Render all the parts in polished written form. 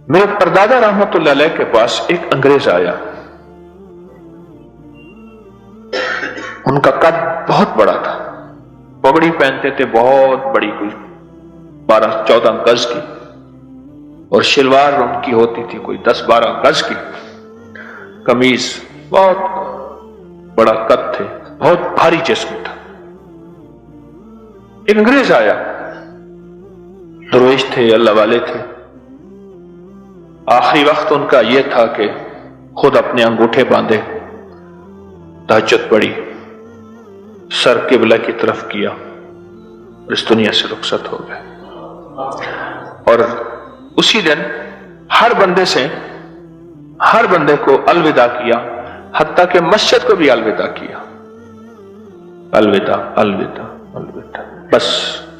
میرے پردادا رحمتullah علیہ کے پاس ایک انگریز آیا. ان کا قد بہت بڑا تھا، پگڑی پہنتے تھے بہت بڑی، کوئی 12-14 گز کی، اور شلوار ان کی ہوتی تھی کوئی 10-12 گز کی، قمیض، بہت بڑا قد تھے، بہت بھاری جسم تھا. ایک انگریز آیا، درویش تھے، اللہ والے تھے. آخری وقت ان کا یہ تھا کہ خود اپنے انگوٹھے باندھے، تہجد پڑھی، سر قبلہ کی طرف کیا اور اس دنیا سے رخصت ہو گئے. اور اسی دن ہر بندے کو الوداع کیا، حتیٰ کہ مسجد کو بھی الوداع کیا. الوداع الوداع الوداع، بس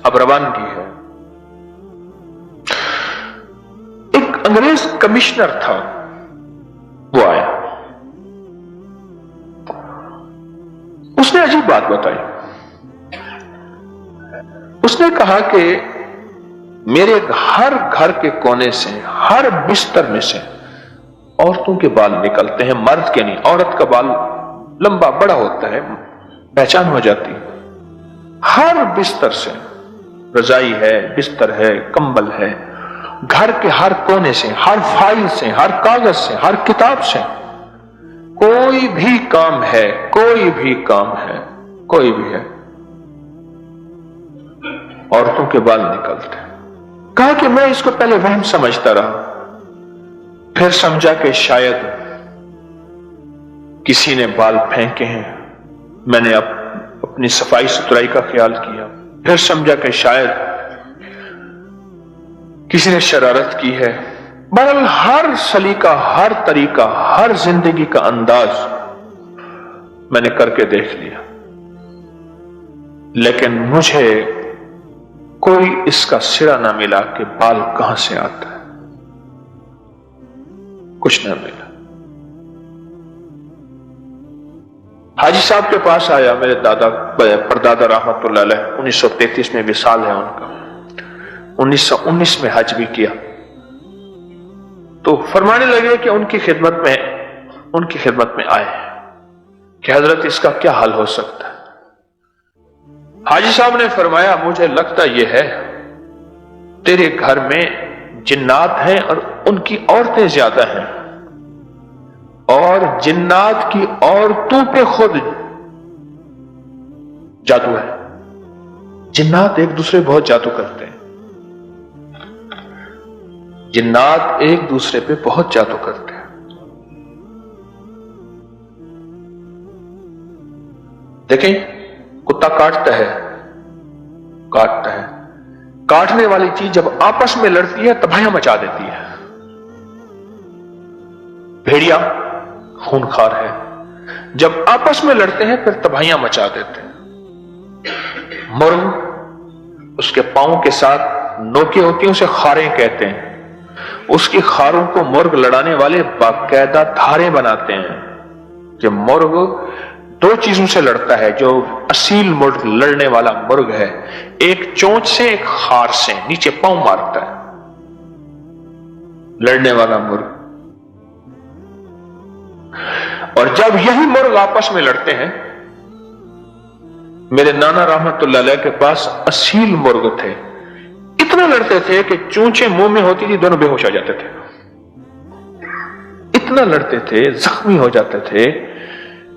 اب روانگی ہے. ایک انگریز کمشنر تھا، وہ آیا، اس نے عجیب بات بتائی. اس نے کہا کہ میرے ہر گھر کے کونے سے، ہر بستر میں سے عورتوں کے بال نکلتے ہیں، مرد کے نہیں. عورت کا بال لمبا بڑا ہوتا ہے، پہچان ہو جاتی. ہر بستر سے، رضائی ہے، بستر ہے، کمبل ہے، گھر کے ہر کونے سے، ہر فائل سے، ہر کاغذ سے، ہر کتاب سے، کوئی بھی کام ہے، کوئی بھی ہے، عورتوں کے بال نکلتے ہیں. کہا کہ میں اس کو پہلے وہم سمجھتا رہا، پھر سمجھا کہ شاید کسی نے بال پھینکے ہیں. میں نے اپنی صفائی ستھرائی کا خیال کیا، پھر سمجھا کہ شاید کسی نے شرارت کی ہے. بہرحال ہر سلیقہ، ہر طریقہ، ہر زندگی کا انداز میں نے کر کے دیکھ لیا، لیکن مجھے کوئی اس کا سرا نہ ملا کہ بال کہاں سے آتا ہے، کچھ نہ ملا. حاجی صاحب کے پاس آیا میرے پردادا رحمتullah علیہ. 1933 میں وصال ہے ان کا، 1919 میں حج بھی کیا. تو فرمانے لگے کہ ان کی خدمت میں آئے کہ حضرت اس کا کیا حل ہو سکتا ہے. حاجی صاحب نے فرمایا مجھے لگتا یہ ہے تیرے گھر میں جنات ہیں اور ان کی عورتیں زیادہ ہیں، اور جنات کی عورتوں پہ خود جادو ہے. جنات ایک دوسرے بہت جادو کرتے ہیں، جنات ایک دوسرے پہ بہت جادو کرتے ہیں. دیکھیں، کتا کاٹتا ہے، کاٹنے والی چیز جب آپس میں لڑتی ہے تباہیاں مچا دیتی ہے. بھیڑیا خونخوار ہے، جب آپس میں لڑتے ہیں پھر تباہیاں مچا دیتے ہیں. مرغ اس کے پاؤں کے ساتھ نوکیں ہوتی ہیں، اسے خاریں کہتے ہیں. اس کی خاروں کو مرغ لڑانے والے باقاعدہ دھاریں بناتے ہیں کہ مرغ دو چیزوں سے لڑتا ہے. جو اصیل مرغ لڑنے والا مرغ ہے، ایک چونچ سے، ایک خار سے، نیچے پاؤں مارتا ہے لڑنے والا مرغ. اور جب یہی مرغ آپس میں لڑتے ہیں، میرے نانا رحمتullah علیہ کے پاس اصیل مرغ تھے، اتنا لڑتے تھے کہ چونچیں منہ میں ہوتی تھی دونوں بے ہوش ہو جاتے تھے. اتنا لڑتے تھے، زخمی ہو جاتے تھے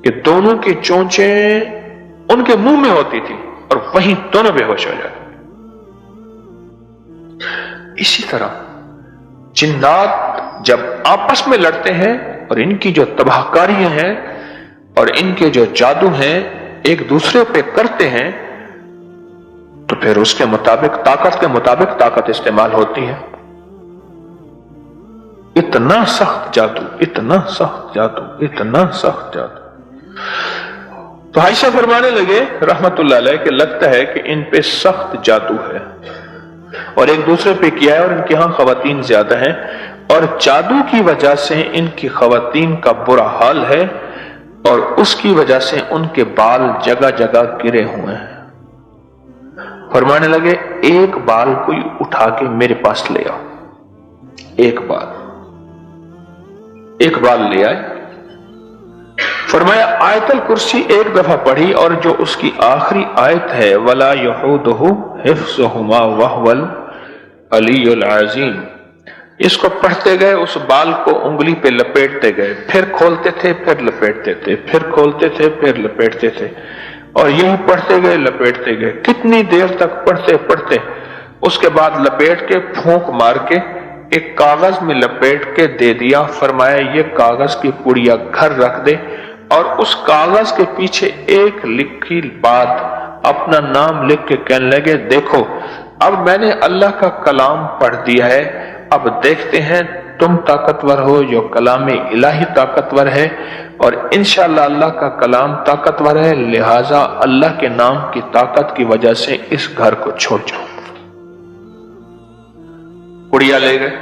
کہ دونوں کی چونچیں ان کے منہ میں ہوتی تھی اور وہیں دونوں بے ہوش ہو جاتے. اسی طرح جنات جب آپس میں لڑتے ہیں اور ان کی جو تباہ کاریاں ہیں اور ان کے جو جادو ہیں ایک دوسرے پہ کرتے ہیں، تو پھر اس کے مطابق طاقت استعمال ہوتی ہے. اتنا سخت جادو. تو عائشہ فرمانے لگے رحمتullah علیہ کہ لگتا ہے کہ ان پہ سخت جادو ہے اور ایک دوسرے پہ کیا ہے، اور ان کے ہاں خواتین زیادہ ہیں، اور جادو کی وجہ سے ان کی خواتین کا برا حال ہے، اور اس کی وجہ سے ان کے بال جگہ جگہ گرے ہوئے ہیں. فرمانے لگے ایک بال کوئی اٹھا کے میرے پاس لے آؤ. ایک بال لے آئے. فرمایا آیت الکرسی ایک دفعہ پڑھی اور جو اس کی آخری آیت ہے وَلَا يَحُودُهُ حِفْظُهُمَا وَهُوَ الْعَلِيُّ الْعَظِيمُ، اس کو پڑھتے گئے، اس بال کو انگلی پہ لپیٹتے گئے، پھر کھولتے تھے، پھر لپیٹتے تھے، پھر کھولتے تھے، پھر لپیٹتے تھے، اور یہی پڑھتے گئے لپیٹتے گئے. کتنی دیر تک پڑھتے، اس کے بعد لپیٹ کے پھونک مار کے ایک کاغذ میں لپیٹ کے دے دیا. فرمایا یہ کاغذ کی پڑیا گھر رکھ دے، اور اس کاغذ کے پیچھے ایک لکھی بات اپنا نام لکھ کے کہنے لگے دیکھو اب میں نے اللہ کا کلام پڑھ دیا ہے، اب دیکھتے ہیں تم طاقتور ہو جو کلام الہی طاقتور ہے، اور انشاءاللہ اللہ کا کلام طاقتور ہے، لہذا اللہ کے نام کی طاقت کی وجہ سے اس گھر کو چھوڑ جاؤ. پڑیا لے گئے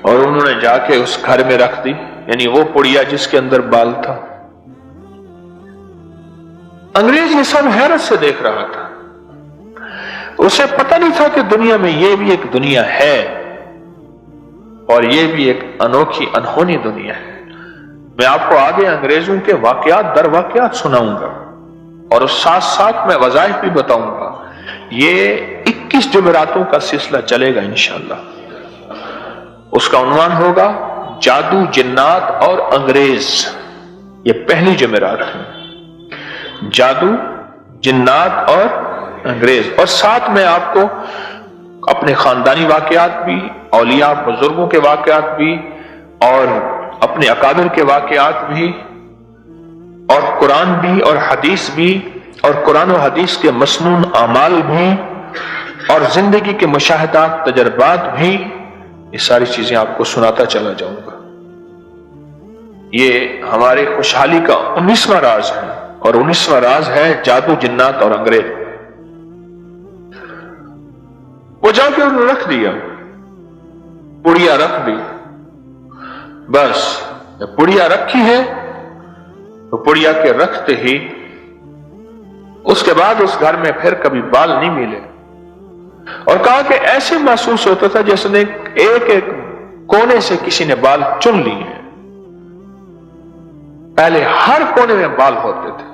اور انہوں نے جا کے اس گھر میں رکھ دی، یعنی وہ پڑیا جس کے اندر بال تھا. انگریز یہ سب حیرت سے دیکھ رہا تھا، اسے پتہ نہیں تھا کہ دنیا میں یہ بھی ایک دنیا ہے اور یہ بھی ایک انوکھی انہونی دنیا ہے. میں آپ کو آگے انگریزوں کے واقعات در واقعات سناؤں گا اور ساتھ ساتھ میں وظائف بھی بتاؤں گا. یہ 21 جمعراتوں کا سلسلہ چلے گا انشاءاللہ. اس کا عنوان ہوگا جادو، جنات اور انگریز. یہ پہلی جمعرات ہے، جادو، جنات اور انگریز. اور ساتھ میں آپ کو اپنے خاندانی واقعات بھی، اولیاء بزرگوں کے واقعات بھی، اور اپنے اکابر کے واقعات بھی، اور قرآن بھی اور حدیث بھی، اور قرآن و حدیث کے مسنون اعمال بھی، اور زندگی کے مشاہدات، تجربات بھی، یہ ساری چیزیں آپ کو سناتا چلا جاؤں گا. یہ ہمارے خوشحالی کا 19واں راز ہے، اور 19واں راز ہے جادو، جنات اور انگریز. وہ جا کے انہوں نے رکھ دیا، پڑیا رکھ دی. بس جب پڑیا رکھی ہے تو پڑیا کے رکھتے ہی اس کے بعد اس گھر میں پھر کبھی بال نہیں ملے. اور کہا کہ ایسے محسوس ہوتا تھا جیسے ایک ایک کونے سے کسی نے بال چن لیے ہیں. پہلے ہر کونے میں بال ہوتے تھے،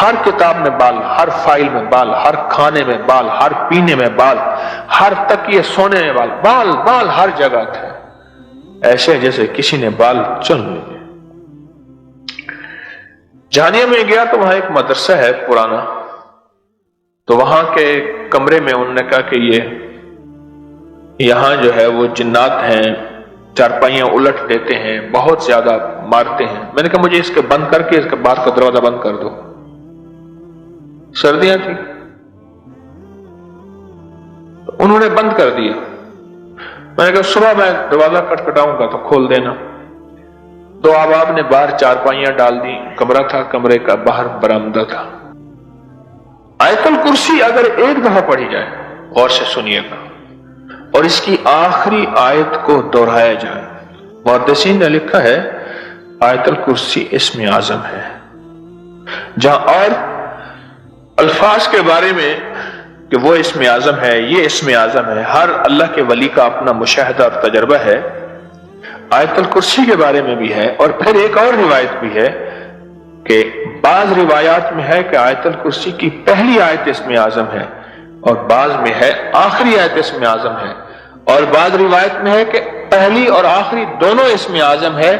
ہر کتاب میں بال، ہر فائل میں بال، ہر کھانے میں بال، ہر پینے میں بال، ہر تکیے سونے میں بال، بال بال ہر جگہ تھے، ایسے جیسے کسی نے بال چن لیے. جہانیہ میں گیا تو وہاں ایک مدرسہ ہے پرانا، تو وہاں کے کمرے میں انہوں نے کہا کہ یہاں جو ہے وہ جنات ہیں، چارپائیاں الٹ دیتے ہیں، بہت زیادہ مارتے ہیں. میں نے کہا مجھے اس کے بند کر کے اس کے باہر کا دروازہ بند کر دو. سردیاں تھی، انہوں نے بند کر دیا. میں نے کہا صبح میں دروازہ کٹکھٹاؤں گا تو کھول دینا. تو آپ نے باہر چارپائیاں ڈال دی، کمرہ تھا، کمرے کا باہر برآمدہ تھا. آیت الکرسی اگر ایک دفعہ پڑھی جائے، غور سے سنیے گا، اور اس کی آخری آیت کو دہرایا جائے. محدثین نے لکھا ہے آیت الکرسی اسم اعظم ہے. جہاں اور الفاظ کے بارے میں کہ وہ اسم اعظم ہے، یہ اسم اعظم ہے، ہر اللہ کے ولی کا اپنا مشاہدہ اور تجربہ ہے، آیت الکرسی کے بارے میں بھی ہے. اور پھر ایک اور روایت بھی ہے کہ بعض روایات میں ہے کہ آیت الکرسی کی پہلی آیت اسم اعظم ہے، اور بعض میں ہے آخری آیت اسم اعظم ہے، اور بعض روایت میں ہے کہ پہلی اور آخری دونوں اسم اعظم ہے.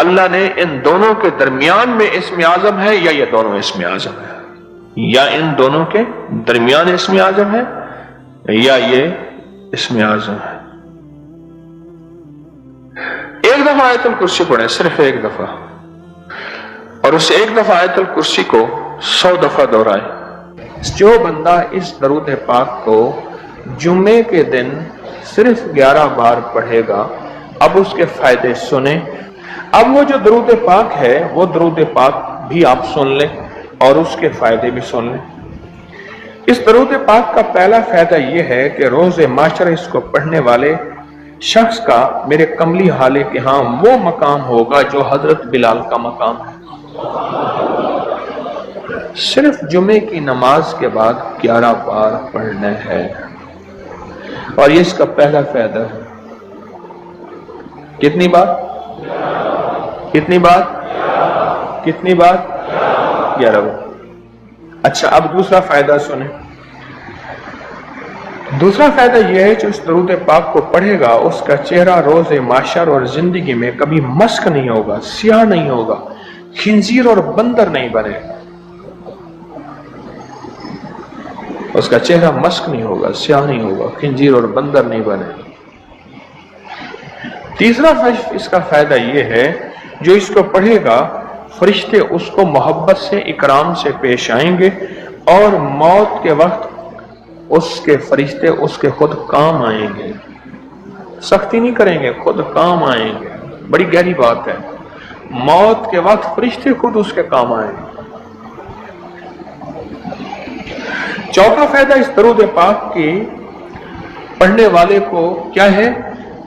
اللہ نے ان دونوں کے درمیان میں اسم اعظم ہے، یا یہ دونوں اسم اعظم ہے، یا ان دونوں کے درمیان اسم اعظم ہے، یا یہ اسم اعظم ہے. ایک دفعہ آیت الکرسی پڑھیں، صرف ایک دفعہ، اور اس ایک دفعہ آیت الکرسی کو 100 دفعہ دہرائیں. جو بندہ اس درود پاک کو جمعے کے دن صرف 11 بار پڑھے گا، اب اس کے فائدے سنیں. اب وہ جو درود پاک ہے وہ درود پاک بھی آپ سن لیں اور اس کے فائدے بھی سن لیں. اس درود پاک کا پہلا فائدہ یہ ہے کہ روز معاشر اس کو پڑھنے والے شخص کا میرے کملی حالے کے ہاں وہ مقام ہوگا جو حضرت بلال کا مقام ہے. صرف جمعے کی نماز کے بعد 11 بار پڑھنا ہے، اور یہ اس کا پہلا فائدہ ہے. कितनी बार? कितनी बार? कितनी बार? 11 बार। अच्छा, अब दूसरा फायदा सुने। दूसरा फायदा यह है, जो इस दरूद पाक को पढ़ेगा उसका चेहरा रोज़ माशर और जिंदगी में कभी मस्क नहीं होगा, स्याह नहीं होगा, खिंजीर और बंदर नहीं बनेगा। उसका चेहरा मस्क नहीं होगा, स्याह नहीं होगा, खिंजीर और बंदर नहीं बनेगा। तीसरा इसका फायदा यह है, जो इसको पढ़ेगा फरिश्ते उसको मोहब्बत से, इकराम से पेश आएंगे और मौत के वक्त उसके फरिश्ते उसके खुद काम आएंगे, सख्ती नहीं करेंगे, खुद काम आएंगे। बड़ी गहरी बात है, मौत के वक्त फरिश्ते खुद उसके काम आएंगे। चौथा फायदा इस दरूद पाक की पढ़ने वाले को क्या है,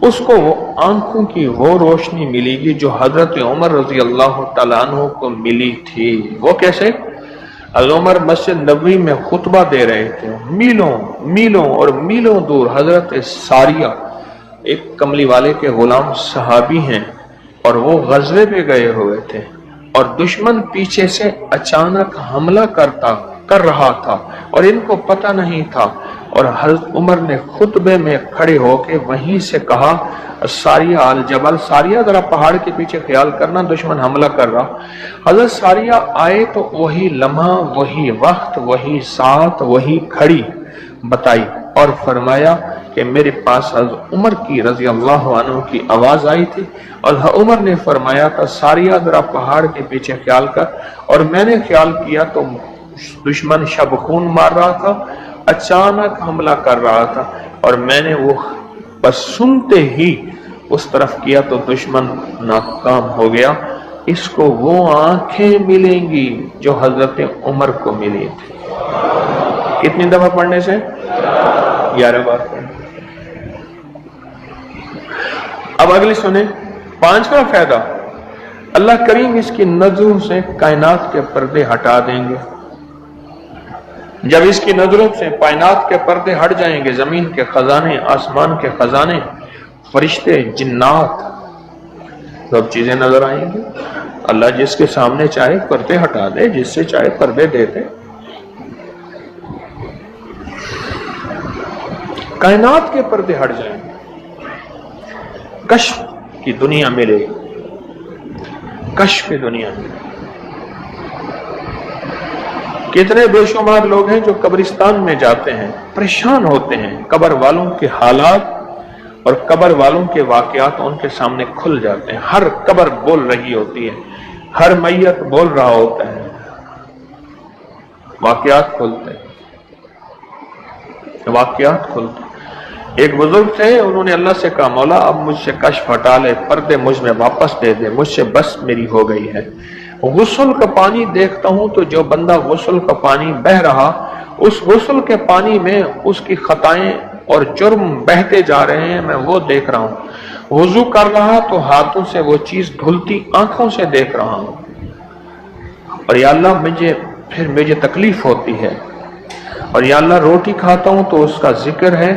उसको वो आंखों की वो रोशनी मिलेगी जो हजरत उमर रजी अल्लाह तआला अन्हु को मिली थी। वो कैसे? उमर मस्जिद नबवी में खुतबा दे रहे थे, मीलों मीलों और मीलों दूर हजरत सारिया, एक कमली वाले के गुलाम सहाबी हैं, और वो गजवे पे गए हुए थे और दुश्मन पीछे से अचानक हमला कर रहा था और इनको पता नहीं था। और हजरत उमर ने खुतबे में खड़े होके वहीं से कहा, सारिया अल जबल, सारिया जरा पहाड़ के पीछे ख्याल करना, दुश्मन हमला कर रहा। हजरत सारिया आए तो वही लम्हा, वही वक्त, वही साथ, वही खड़ी बताई और फरमाया कि मेरे पास हजरत उमर की रजी अल्लाह अन्हु की आवाज आई थी और उमर ने फरमाया था, सारिया जरा पहाड़ के पीछे ख्याल कर। और मैंने ख्याल किया तो दुश्मन शबखून मार रहा था, अचानक हमला कर रहा था, और मैंने वो बस सुनते ही उस तरफ किया तो दुश्मन नाकाम हो गया। इसको वो आंखें मिलेंगी जो हजरत उमर को मिली थी। कितनी दफा पढ़ने से? 11 बार पढ़ने। अब अगली सुने, 5वां फायदा, अल्लाह करीम इसकी नजरों से कायनात के पर्दे हटा देंगे। जब इसकी नजरों से कायनात के पर्दे हट जाएंगे, जमीन के खजाने, आसमान के खजाने, फरिश्ते, जिन्नात, सब चीजें नजर आएंगी। अल्लाह जिसके सामने चाहे पर्दे हटा दे, जिससे चाहे पर्दे दे दे। कायनात के पर्दे हट जाएंगे, कश्फ की दुनिया मिलेगी, कश्फ की दुनिया मिलेगी। कितने बेशुमार लोग हैं जो कब्रिस्तान में जाते हैं, परेशान होते हैं, कब्र वालों के हालात और कब्र वालों के वाकयात उनके सामने खुल जाते हैं। हर कब्र बोल रही होती है, हर मैयत बोल रहा होता है, वाकयात खुलते हैं, वाकयात खुलते हैं। एक बुजुर्ग थे, उन्होंने अल्लाह से कहा, मौला अब मुझसे कश्फ हटा ले, पर्दे मुझ में वापस दे दे, मुझसे बस मेरी हो गई है। गुस्ल का पानी देखता हूं तो जो बंदा गुस्ल का पानी बह रहा, उस गुस्ल के पानी में उसकी खताएं और जुर्म बहते जा रहे हैं, मैं वो देख रहा हूं। वुजू कर रहा तो हाथों से वो चीज धुलती आंखों से देख रहा हूं। और या अल्लाह मुझे तकलीफ होती है। और या अल्लाह रोटी खाता हूं तो उसका जिक्र है,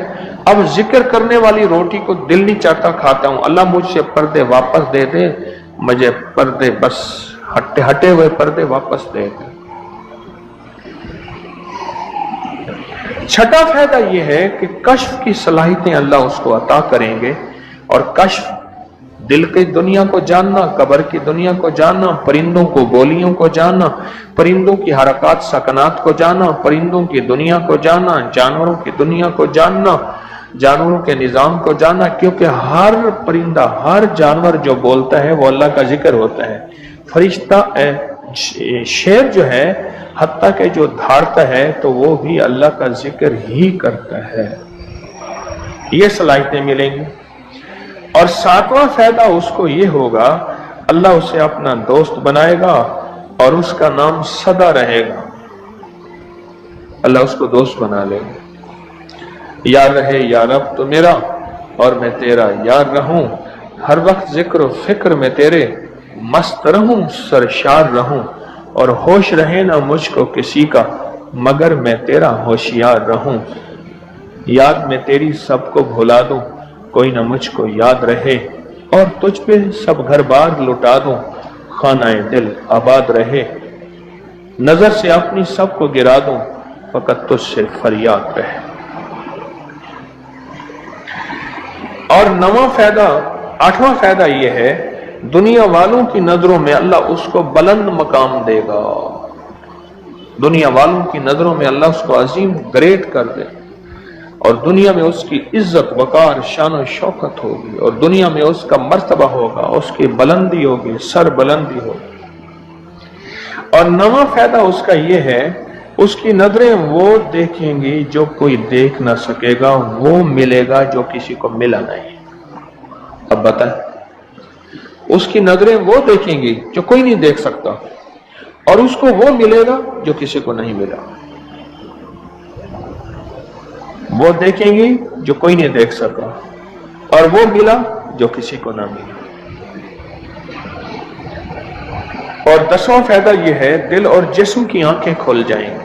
अब जिक्र करने वाली रोटी को दिल नहीं चाहता, खाता हूं। अल्लाह मुझसे पर्दे वापस दे दे, मुझे पर्दे बस हटे हुए पर्दे वापस दे दे। छठा फायदा यह है कि कश्फ की सलाहियतें अल्लाह उसको अता करेंगे। और कश्फ, दिल की दुनिया को जानना, कब्र की दुनिया को जानना, परिंदों को बोलियों को जानना, परिंदों की हरकत सकनात को जानना, परिंदों की दुनिया को जानना, जानवरों की दुनिया को जानना, जानवरों के निजाम को जानना। क्योंकि हर परिंदा, हर जानवर जो बोलता है वो अल्लाह का जिक्र होता है। फरिश्ता शेर जो है, हत्ता के जो धारता है तो वो भी अल्लाह का जिक्र ही करता है। ये सलाहियतें मिलेंगी। और 7वां फायदा उसको ये होगा, अल्लाह उसे अपना दोस्त बनाएगा और उसका नाम सदा रहेगा। अल्लाह उसको दोस्त बना लेगा। यार रहे यार अब तो मेरा और मैं तेरा यार रहूं, हर वक्त जिक्र और फिक्र में तेरे मस्त रहूं, सरशार रहूं, और होश रहे ना मुझको किसी का मगर मैं तेरा होशियार रहूं। याद में तेरी सबको भुला दूं, कोई ना मुझको याद रहे, और तुझ पे सब घर बार लुटा दूं, खानाए दिल आबाद रहे। नजर से अपनी सबको गिरा दूं, फकत तुझसे फरियाद रहे। और नवा फायदा, आठवां फायदा यह है, दुनिया वालों की नजरों में अल्लाह उसको बुलंद मकाम देगा। दुनिया वालों की नजरों में अल्लाह उसको अजीम ग्रेट कर दे, और दुनिया में उसकी इज्जत वकार शान और शौकत होगी, और दुनिया में उसका मर्तबा होगा, उसकी बुलंदी होगी, सर बुलंदी होगी। और नवा फायदा उसका यह है, उसकी नजरें वो देखेंगी जो कोई देख ना सकेगा, वो मिलेगा जो किसी को मिला नहीं। अब बताएं, उसकी नजरें वो देखेंगी जो कोई नहीं देख सकता, और उसको वो मिलेगा जो किसी को नहीं मिला। वो देखेंगी जो कोई नहीं देख सका, और वो मिला जो किसी को ना मिला। और 10वां फायदा यह है, दिल और जिस्म की आंखें खुल जाएंगी।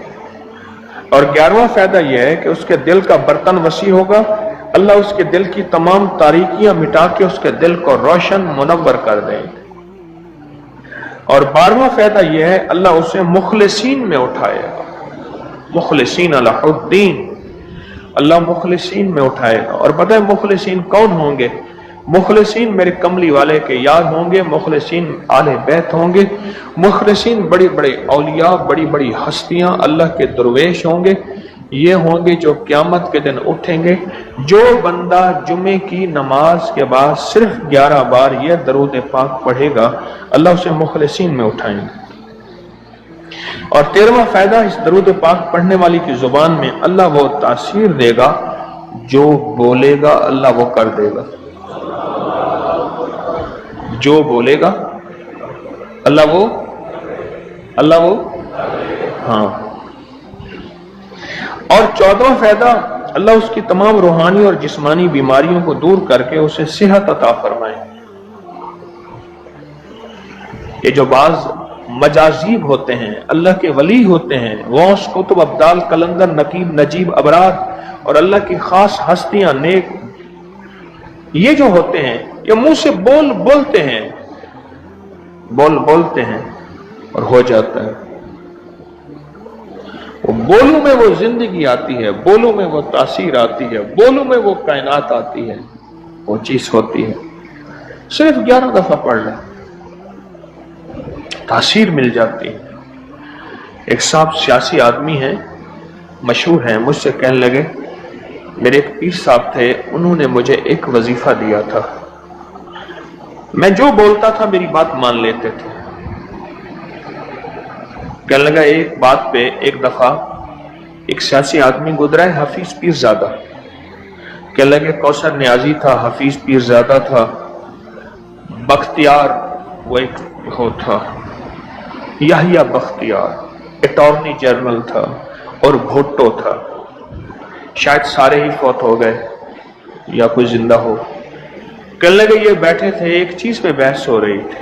और 11वां फायदा यह है कि उसके दिल का बर्तन वसी होगा, अल्लाह उसके दिल की तमाम तारीकियां मिटा के उसके दिल को रोशन मुनव्वर कर देंगे। और 12वां फायदा यह है, अल्लाह उसे मुखलिसीन में उठाएगा, मुखलिसीन अलहुद्दीन, अल्लाह मुखलिसीन में उठाएगा। और पता है मुखलिसीन कौन होंगे? मुखलिसीन मेरे कमली वाले के यार होंगे, मुखलिसीन आले बैत होंगे, मुखलिसीन बड़ी बड़ी औलिया, बड़ी बड़ी हस्तियां, अल्लाह के दरवेश होंगे। ये होंगे जो क़यामत के दिन उठेंगे। जो बंदा जुमे की नमाज के बाद सिर्फ 11 बार यह दरूद पाक पढ़ेगा, अल्लाह उसे मुखलिसीन में उठाएंगे। और 13वां फायदा, इस दरूद पाक पढ़ने वाली की जुबान में अल्लाह वो तासीर देगा, जो बोलेगा अल्लाह वो कर देगा। जो बोलेगा अल्लाह वो हाँ। और 14वां फायदा, अल्लाह उसकी तमाम रूहानी और जिस्मानी बीमारियों को दूर करके उसे सेहत अता फरमाए। ये जो बाज मजाजीब होते हैं, अल्लाह के वली होते हैं, गौस, कुतुब, अब्दाल, कलंदर, नकीब, नजीब, अबरार और अल्लाह की खास हस्तियां, नेक, ये जो होते हैं, ये मुंह से बोलते हैं, बोलते हैं और हो जाता है। वो बोलों में वो जिंदगी आती है, बोलों में वो तासीर आती है, बोलों में वो कायनात आती है, वो चीज होती है। सिर्फ 11 दफा पढ़ लें, तासीर मिल जाती है। एक साहब सियासी आदमी है, मशहूर हैं, मुझसे कहने लगे, मेरे एक पीर साहब थे, उन्होंने मुझे एक वजीफा दिया था, मैं जो बोलता था मेरी बात मान लेते थे। कहने लगा, एक बात पे एक दफा एक सियासी आदमी गुजरा है, हफीज पीरजादा। कहने लगे, कौसर न्याजी था, हफीज पीरजादा था, बख्तियार वो एक हो था, याहिया बख्तियार अटॉर्नी जनरल था, और भुट्टो था, शायद सारे ही फौत हो गए या कोई जिंदा हो। कहने लगे, ये बैठे थे, एक चीज पे बहस हो रही थी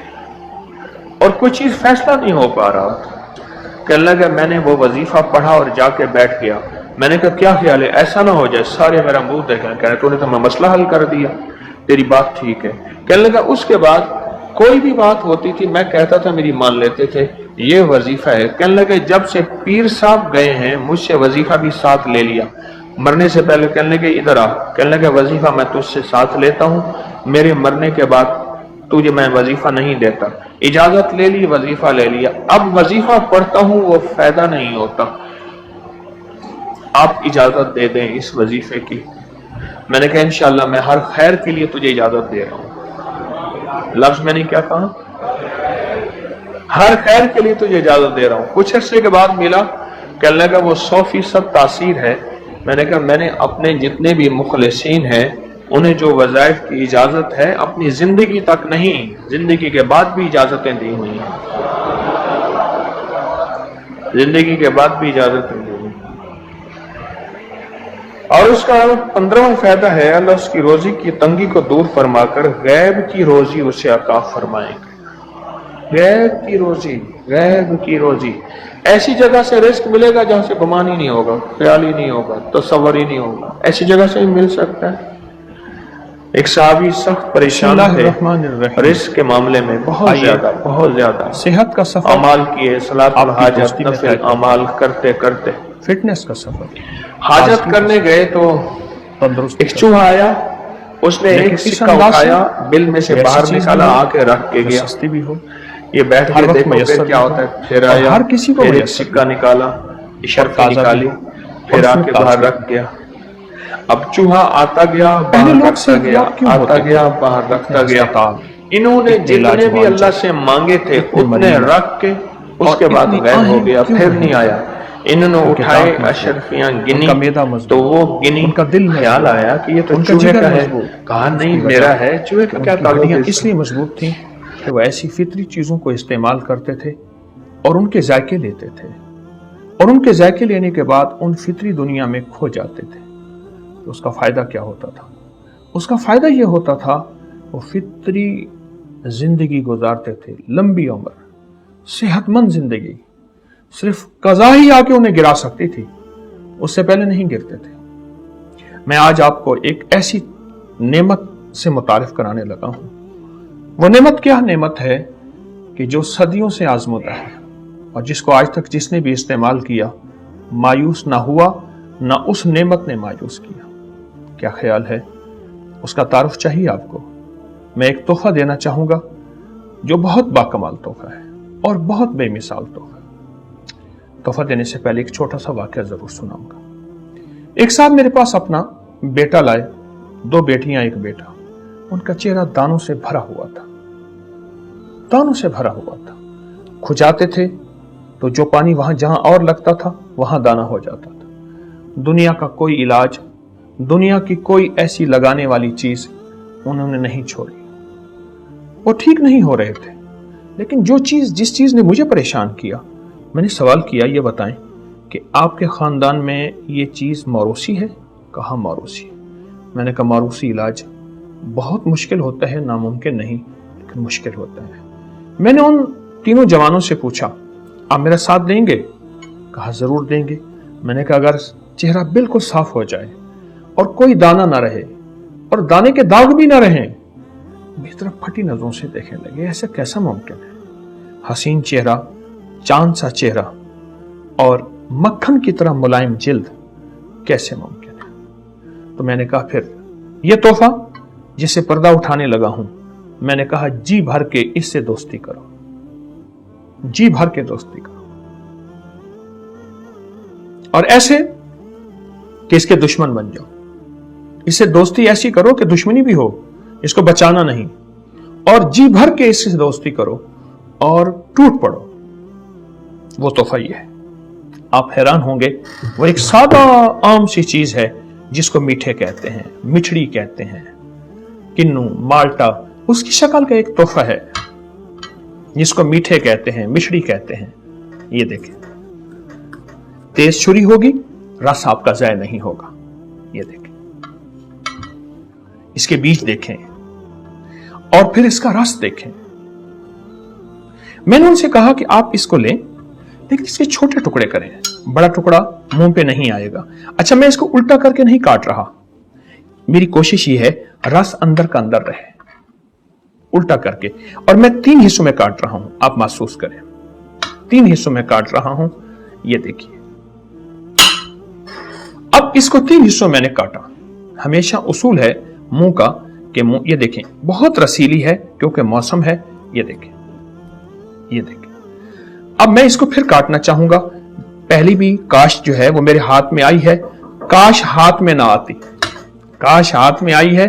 और कोई चीज फैसला नहीं हो पा रहा था। कहने लगे, मैंने वो वजीफा पढ़ा और जाके बैठ गया। मैंने कहा, क्या ख्याल है, ऐसा ना हो जाए सारे मेरा मुंह देखें, कह रहे तूने तो मैं मसला हल कर दिया, तेरी बात ठीक है। कहने लगा, उसके बाद कोई भी बात होती थी मैं कहता था, मेरी मान लेते थे, ये वजीफा है। कहने लगे, जब से पीर साहब गए हैं मुझसे वजीफा भी साथ ले लिया। मरने से पहले कहने लगे, इधर आ। कहने लगे, वजीफा मैं तुझसे साथ लेता हूं, मेरे मरने के बाद तुझे मैं वजीफा नहीं देता। इजाजत ले ली, वजीफा ले लिया। अब वजीफा पढ़ता हूं, वो फायदा नहीं होता, आप इजाजत दे दें इस वजीफे की। मैंने कहा, इंशाअल्लाह मैं हर खैर के लिए तुझे इजाजत दे रहा हूं। लफ्ज मैंने क्या कहा, हर खैर के लिए तुझे इजाजत दे रहा हूं। कुछ अर्से के बाद मिला, कहने लगा, वो 100% तासीर है। मैंने कहा, मैंने अपने जितने भी मुखलिसीन हैं उन्हें जो वज़ाइफ की इजाजत है, अपनी जिंदगी तक नहीं, जिंदगी के बाद भी इजाजतें दी हुई हैं, जिंदगी के बाद भी इजाजतें दी हुई। और उसका 15वां फायदा है, अल्लाह उसकी रोजी की तंगी को दूर फरमाकर गैब की रोजी उसे अता फरमाएगा। गैब की रोजी, गैब की रोजी, ऐसी जगह से रिस्क मिलेगा जहां से गुमान ही नहीं होगा, ख्याल ही नहीं होगा, तसव्वुर ही नहीं होगा, ऐसी जगह से ही मिल सकता है। ایک صحابی سخت پریشان تھے رزق کے معاملے میں بہت زیادہ صحت کا سفر، اعمال کیے، صلاۃ الحاجت، نفل اعمال کرتے کرتے فٹنس کا سفر، حاجت کرنے گئے تو تندرست ایک چوہا آیا، اس نے ایک سکہ اٹھایا، بل میں سے باہر نکالا، آ کے رکھ کے گیا۔ سستی بھی ہو، یہ بیٹھ کے دیکھو پھر کیا ہوتا ہے، پھر آیا، ہر کسی کو پھر ایک سکہ نکالا، شرفی نکالی، پھر آ کے باہر رکھ گیا۔ اب چوہا آتا گیا، باہر رکھتا گیا، آتا گیا، باہر رکھتا گیا۔ انہوں نے جتنے بھی اللہ سے مانگے تھے اتنے رکھ کے اس کے بعد غائب ہو گیا، پھر نہیں آیا۔ انہوں نے اٹھائے اشرفیاں گنی تو وہ گنی، خیال آیا کہ یہ تو چوہے کا ہے، کہا نہیں میرا ہے، چوہے کا کیا تعلق؟ اس لیے مضبوط تھیں کہ وہ ایسی فطری چیزوں کو استعمال کرتے تھے اور ان کے ذائقے لیتے تھے، اور ان کے ذائقے لینے کے بعد ان فطری دنیا میں کھو جاتے تھے۔ تو اس کا فائدہ کیا ہوتا تھا؟ اس کا فائدہ یہ ہوتا تھا وہ فطری زندگی گزارتے تھے، لمبی عمر، صحت مند زندگی۔ صرف قضا ہی آ کے انہیں گرا سکتی تھی، اس سے پہلے نہیں گرتے تھے۔ میں آج آپ کو ایک ایسی نعمت سے متعارف کرانے لگا ہوں۔ وہ نعمت کیا نعمت ہے کہ جو صدیوں سے آزمودہ ہے، اور جس کو آج تک جس نے بھی استعمال کیا مایوس نہ ہوا، نہ اس نعمت نے مایوس کیا۔ کیا خیال ہے؟ اس کا تعارف چاہیے آپ کو؟ میں ایک تحفہ دینا چاہوں گا جو بہت باکمال تحفہ ہے اور بہت بے مثال تحفہ ہے۔ تحفہ دینے سے پہلے ایک چھوٹا سا واقعہ ضرور سناؤں گا۔ ایک صاحب میرے پاس اپنا بیٹا لائے، 2 بیٹیاں 1 بیٹا۔ ان کا چہرہ دانوں سے بھرا ہوا تھا، دانوں سے بھرا ہوا تھا۔ کھجاتے تھے تو جو پانی وہاں جہاں اور لگتا تھا وہاں دانا ہو جاتا تھا۔ دنیا کا کوئی علاج، دنیا کی کوئی ایسی لگانے والی چیز انہوں نے نہیں چھوڑی۔ وہ ٹھیک نہیں ہو رہے تھے، لیکن جس چیز نے مجھے پریشان کیا، میں نے سوال کیا یہ بتائیں کہ آپ کے خاندان میں یہ چیز موروثی ہے؟ کہا موروثی۔ میں نے کہا موروثی علاج بہت مشکل ہوتا ہے، ناممکن نہیں لیکن مشکل ہوتا ہے۔ میں نے ان تینوں جوانوں سے پوچھا آپ میرا ساتھ دیں گے؟ کہا ضرور دیں گے۔ میں نے کہا اگر چہرہ بالکل صاف ہو جائے اور کوئی دانہ نہ رہے اور دانے کے داغ بھی نہ رہیں، میری طرف پھٹی نظروں سے دیکھنے لگے، ایسا کیسا ممکن ہے؟ حسین چہرہ، چاند سا چہرہ اور مکھن کی طرح ملائم جلد، کیسے ممکن ہے؟ تو میں نے کہا پھر یہ تحفہ جسے پردہ اٹھانے لگا ہوں، میں نے کہا جی بھر کے اس سے دوستی کرو، جی بھر کے دوستی کرو، اور ایسے کہ اس کے دشمن بن جاؤ۔ اس سے دوستی ایسی کرو کہ دشمنی بھی ہو، اس کو بچانا نہیں، اور جی بھر کے اس سے دوستی کرو اور ٹوٹ پڑو۔ وہ تحفہ یہ ہے۔ آپ حیران ہوں گے، وہ ایک سادہ عام سی چیز ہے جس کو میٹھے کہتے ہیں، مٹھڑی کہتے ہیں، کنو، مالٹا، اس کی شکل کا ایک تحفہ ہے جس کو میٹھے کہتے ہیں، مٹھڑی کہتے ہیں۔ یہ دیکھیں، تیز چھری ہوگی، رس آپ کا ضائع نہیں ہوگا۔ یہ دیکھیں، اس کے بیج دیکھیں اور پھر اس کا رس دیکھیں۔ میں نے ان سے کہا کہ آپ اس کو لیں لیکن اس کے چھوٹے ٹکڑے کریں، بڑا ٹکڑا منہ پہ نہیں آئے گا۔ اچھا، میں اس کو الٹا کر کے نہیں کاٹ رہا، میری کوشش یہ ہے رس اندر کا اندر رہے، الٹا کر کے، اور میں 3 حصوں میں کاٹ رہا ہوں، آپ محسوس کریں، 3 حصوں میں کاٹ رہا ہوں۔ یہ دیکھیے، اب اس کو 3 حصوں میں نے کاٹا۔ ہمیشہ اصول ہے منہ کا کہ منہ، یہ دیکھیں بہت رسیلی ہے کیونکہ موسم ہے۔ یہ دیکھیں، یہ دیکھیں۔ اب میں اس کو پھر کاٹنا چاہوں گا۔ پہلی بھی کاش جو ہے وہ میرے ہاتھ میں آئی ہے، کاش ہاتھ میں نہ آتی، کاش ہاتھ میں آئی ہے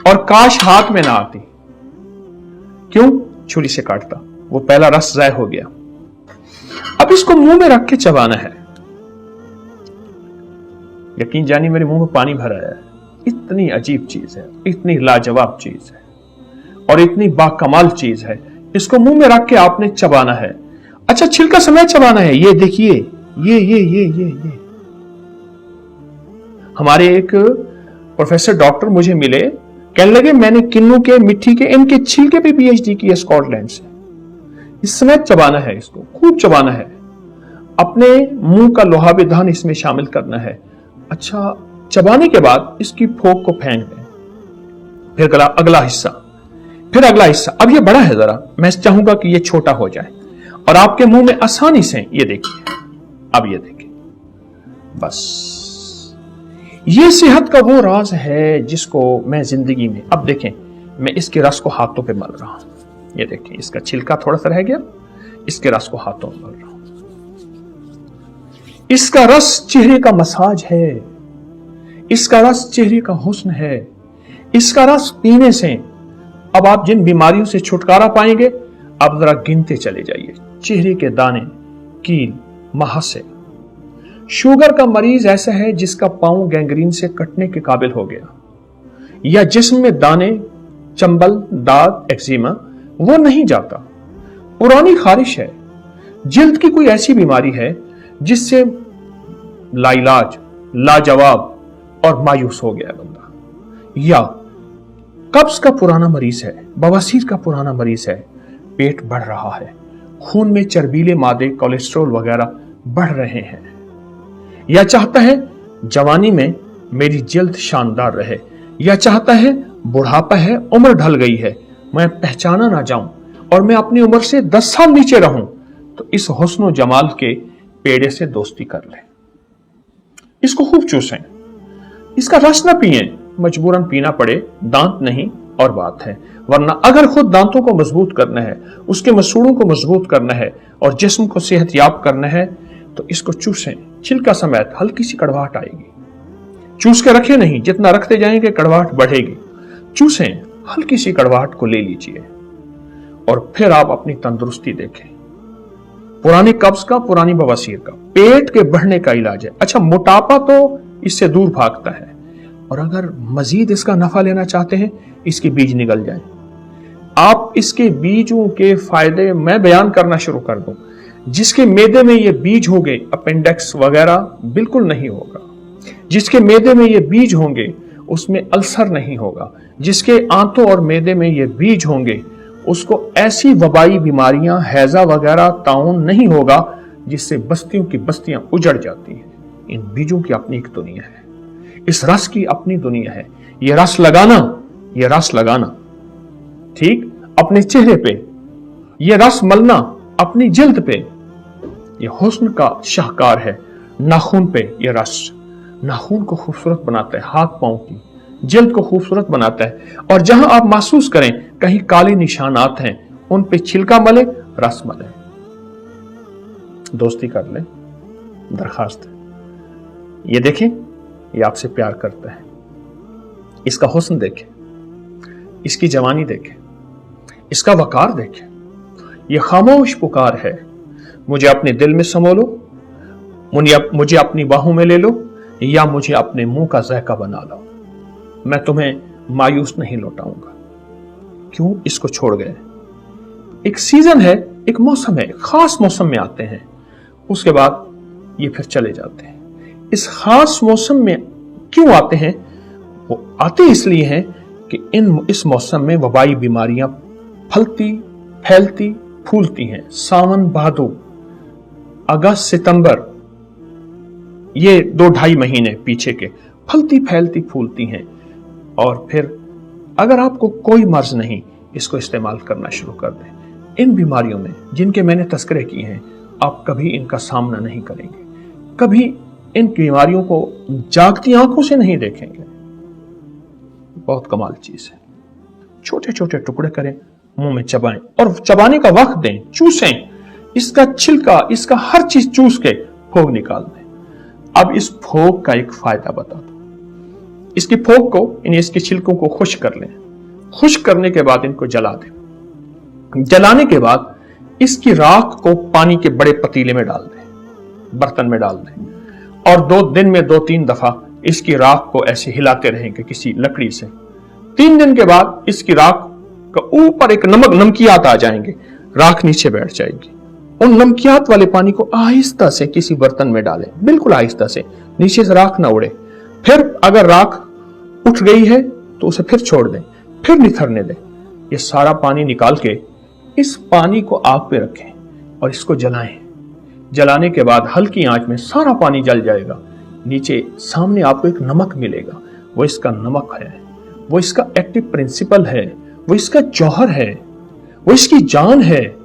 اور کاش ہاتھ میں نہ آتی۔ کیوں؟ چھری سے کاٹتا، وہ پہلا رس ضائع ہو گیا۔ اب اس کو منہ میں رکھ کے چبانا ہے۔ یقین جانی میرے منہ میں پانی بھرا ہے۔ اتنی عجیب چیز ہے، اتنی لاجواب چیز ہے اور اتنی باکمال چیز ہے، اس کو منہ میں رکھ کے آپ نے چبانا ہے۔ اچھا، چھلکا سمیت چبانا ہے۔ یہ دیکھیے، یہ ہمارے ایک پروفیسر ڈاکٹر مجھے ملے، کہنے لگے میں نے کنو کے، مٹھی کے، ان کے چھلکے پہ پی ایچ ڈی کی ہے اسکاٹ لینڈ سے۔ اس سمیت چبانا ہے، اس کو خوب چبانا ہے، اپنے منہ کا لوہا دہن اس میں شامل کرنا ہے۔ اچھا، چبانے کے بعد اس کی پھوک کو پھینک دیں، फिर अगला हिस्सा, फिर अगला हिस्सा। अब ये बड़ा है जरा, मैं चाहूंगा कि ये छोटा हो जाए और आपके मुंह में आसानी से ये देखिए, अब ये देखिए, बस ये सेहत का वो राज है जिसको मैं जिंदगी में, अब देखें मैं इसके रस को हाथों पे मल रहा हूं, ये देखें इसका छिलका थोड़ा सा रह गया, इसके रस को हाथों में मल रहा हूं। इसका रस चेहरे का मसाज है, इसका रस चेहरे का हुस्न है। इसका रस पीने से अब आप जिन बीमारियों से छुटकारा पाएंगे, आप जरा गिनते चले जाइए। चेहरे के दाने, कील, महासे। शुगर का मरीज ऐसा है जिसका पांव गैंग्रीन से कटने के काबिल हो गया, या जिस्म में दाने, चंबल, दाग, एक्जिमा, वो नहीं जाता। पुरानी खारिश है, जिल्द की कोई ऐसी बीमारी है जिससे लाइलाज, लाजवाब और मायूस हो गया बंदा, या कब्ज का पुराना मरीज है, बवासीर का पुराना मरीज है, पेट बढ़ रहा है, खून में चर्बीले मादे, कोलेस्ट्रॉल वगैरह बढ़ रहे हैं, या चाहता है जवानी में मेरी जल्द शानदार रहे, या चाहता है बुढ़ापा है, उम्र ढल गई है, मैं पहचाना ना जाऊं और मैं अपनी उम्र से 10 साल नीचे रहूं, तो इस हुस्न जमाल के पेड़े से दोस्ती कर ले। इसको खूब चूसें, इसका रस न पिए, मजबूरन पीना पड़े, दांत नहीं और बात है, वरना अगर खुद दांतों को मजबूत करना है, उसके मसूड़ों को मजबूत करना है और जिस्म को सेहतयाब करना है, तो इसको चूसें। छिलका समेत हल्की सी कड़वाहट आएगी, चूस के रखे नहीं, जितना रखते जाएंगे कड़वाहट बढ़ेगी। चूसें, हल्की सी कड़वाहट को ले लीजिए और फिर आप अपनी तंदुरुस्ती देखें। पुरानी कब्ज का, पुरानी बवासीर का, पेट के बढ़ने का इलाज है। अच्छा, मोटापा तो इससे दूर भागता है, और अगर मजीद इसका नफा लेना चाहते हैं, इसके बीज निकल जाएं। आप इसके बीजों के फायदे मैं बयान करना शुरू कर दूं। जिसके मैदे में ये बीज होंगे, अपेंडिक्स वगैरह बिल्कुल नहीं होगा। जिसके मैदे में ये बीज होंगे, उसमें अल्सर नहीं होगा। जिसके आंतों और मैदे में ये बीज होंगे, उसको ऐसी वबाई बीमारियां, हैजा वगैरह ताउन नहीं होगा जिससे बस्तियों की बस्तियां उजड़ जाती हैं। इन बीजों की अपनी एक दुनिया है, इस रस की अपनी दुनिया है। ये रस लगाना, ये रस लगाना, ठीक, अपने चेहरे पे, ये रस मलना अपनी जिल्द पे, ये हुस्न का शाहकार है। नाखून पे ये रस नाखून को खूबसूरत बनाता है, हाथ पांव की जिल्द को खूबसूरत बनाता है। और जहां आप महसूस करें कहीं काले निशानात हैं, उन पे छिलका मले, रस मले, दोस्ती कर ले, दरखास्त है। ये देखें, ये आपसे प्यार करता है। इसका हुस्न देखें, इसकी जवानी देखें, इसका वकार देखें। ये खामोश पुकार है, मुझे अपने दिल में समो लो, मुझे अपनी बाहों में ले लो, या मुझे अपने मुंह का ज़ायका बना लो। मैं तुम्हें मायूस नहीं लौटाऊंगा। क्यों इसको छोड़ गए? एक सीजन है, एक मौसम है, खास मौसम में आते हैं, उसके बाद ये फिर चले जाते हैं। इस खास मौसम में क्यों आते हैं? वो आते इसलिए हैं कि इस मौसम में वबाई बीमारियां फलती, फैलती, फूलती हैं। सावन, भादो, अगस्त, सितंबर, ये 2-2.5 महीने पीछे के फलती, फैलती, फूलती हैं। और फिर अगर आपको कोई मर्ज नहीं, इसको इस्तेमाल करना शुरू कर दें। इन बीमारियों में जिनके मैंने तस्करे किए हैं, आप कभी इनका सामना नहीं करेंगे, कभी इन बीमारियों को जागती आंखों से नहीं देखेंगे। बहुत कमाल चीज है। छोटे छोटे टुकड़े करें, मुंह में चबाएं और चबाने का वक्त दें, चूसें। इसका छिलका, इसका हर चीज चूस के फोग निकाल दें। अब इस फोग का एक फायदा बता दो। इसकी फोग को, इसके छिलकों को खुश्क कर लें। खुश्क करने के बाद इनको जला दें। जलाने के बाद इसकी राख को पानी के बड़े पतीले में डाल दें, बर्तन में डाल दें, और 2 दिन में 2-3 दफा इसकी राख को ऐसे हिलाते रहेंगे किसी लकड़ी से। 3 दिन के बाद इसकी राख का ऊपर एक नमकियात आ जाएंगे, राख नीचे बैठ जाएगी। उन नमकियात वाले पानी को आहिस्ता से किसी बर्तन में डालें, बिल्कुल आहिस्ता से, नीचे से राख ना उड़े। फिर अगर राख उठ गई है तो उसे फिर छोड़ दें, फिर निथरने दें। ये सारा पानी निकाल के इस पानी को आग पे रखें और इसको जलाएं। जलाने के बाद हल्की आंच में सारा पानी जल जाएगा। नीचे सामने आपको एक नमक मिलेगा, वो इसका नमक है। वो इसका एक्टिव प्रिंसिपल है, वो इसका जौहर है, वो इसकी जान है,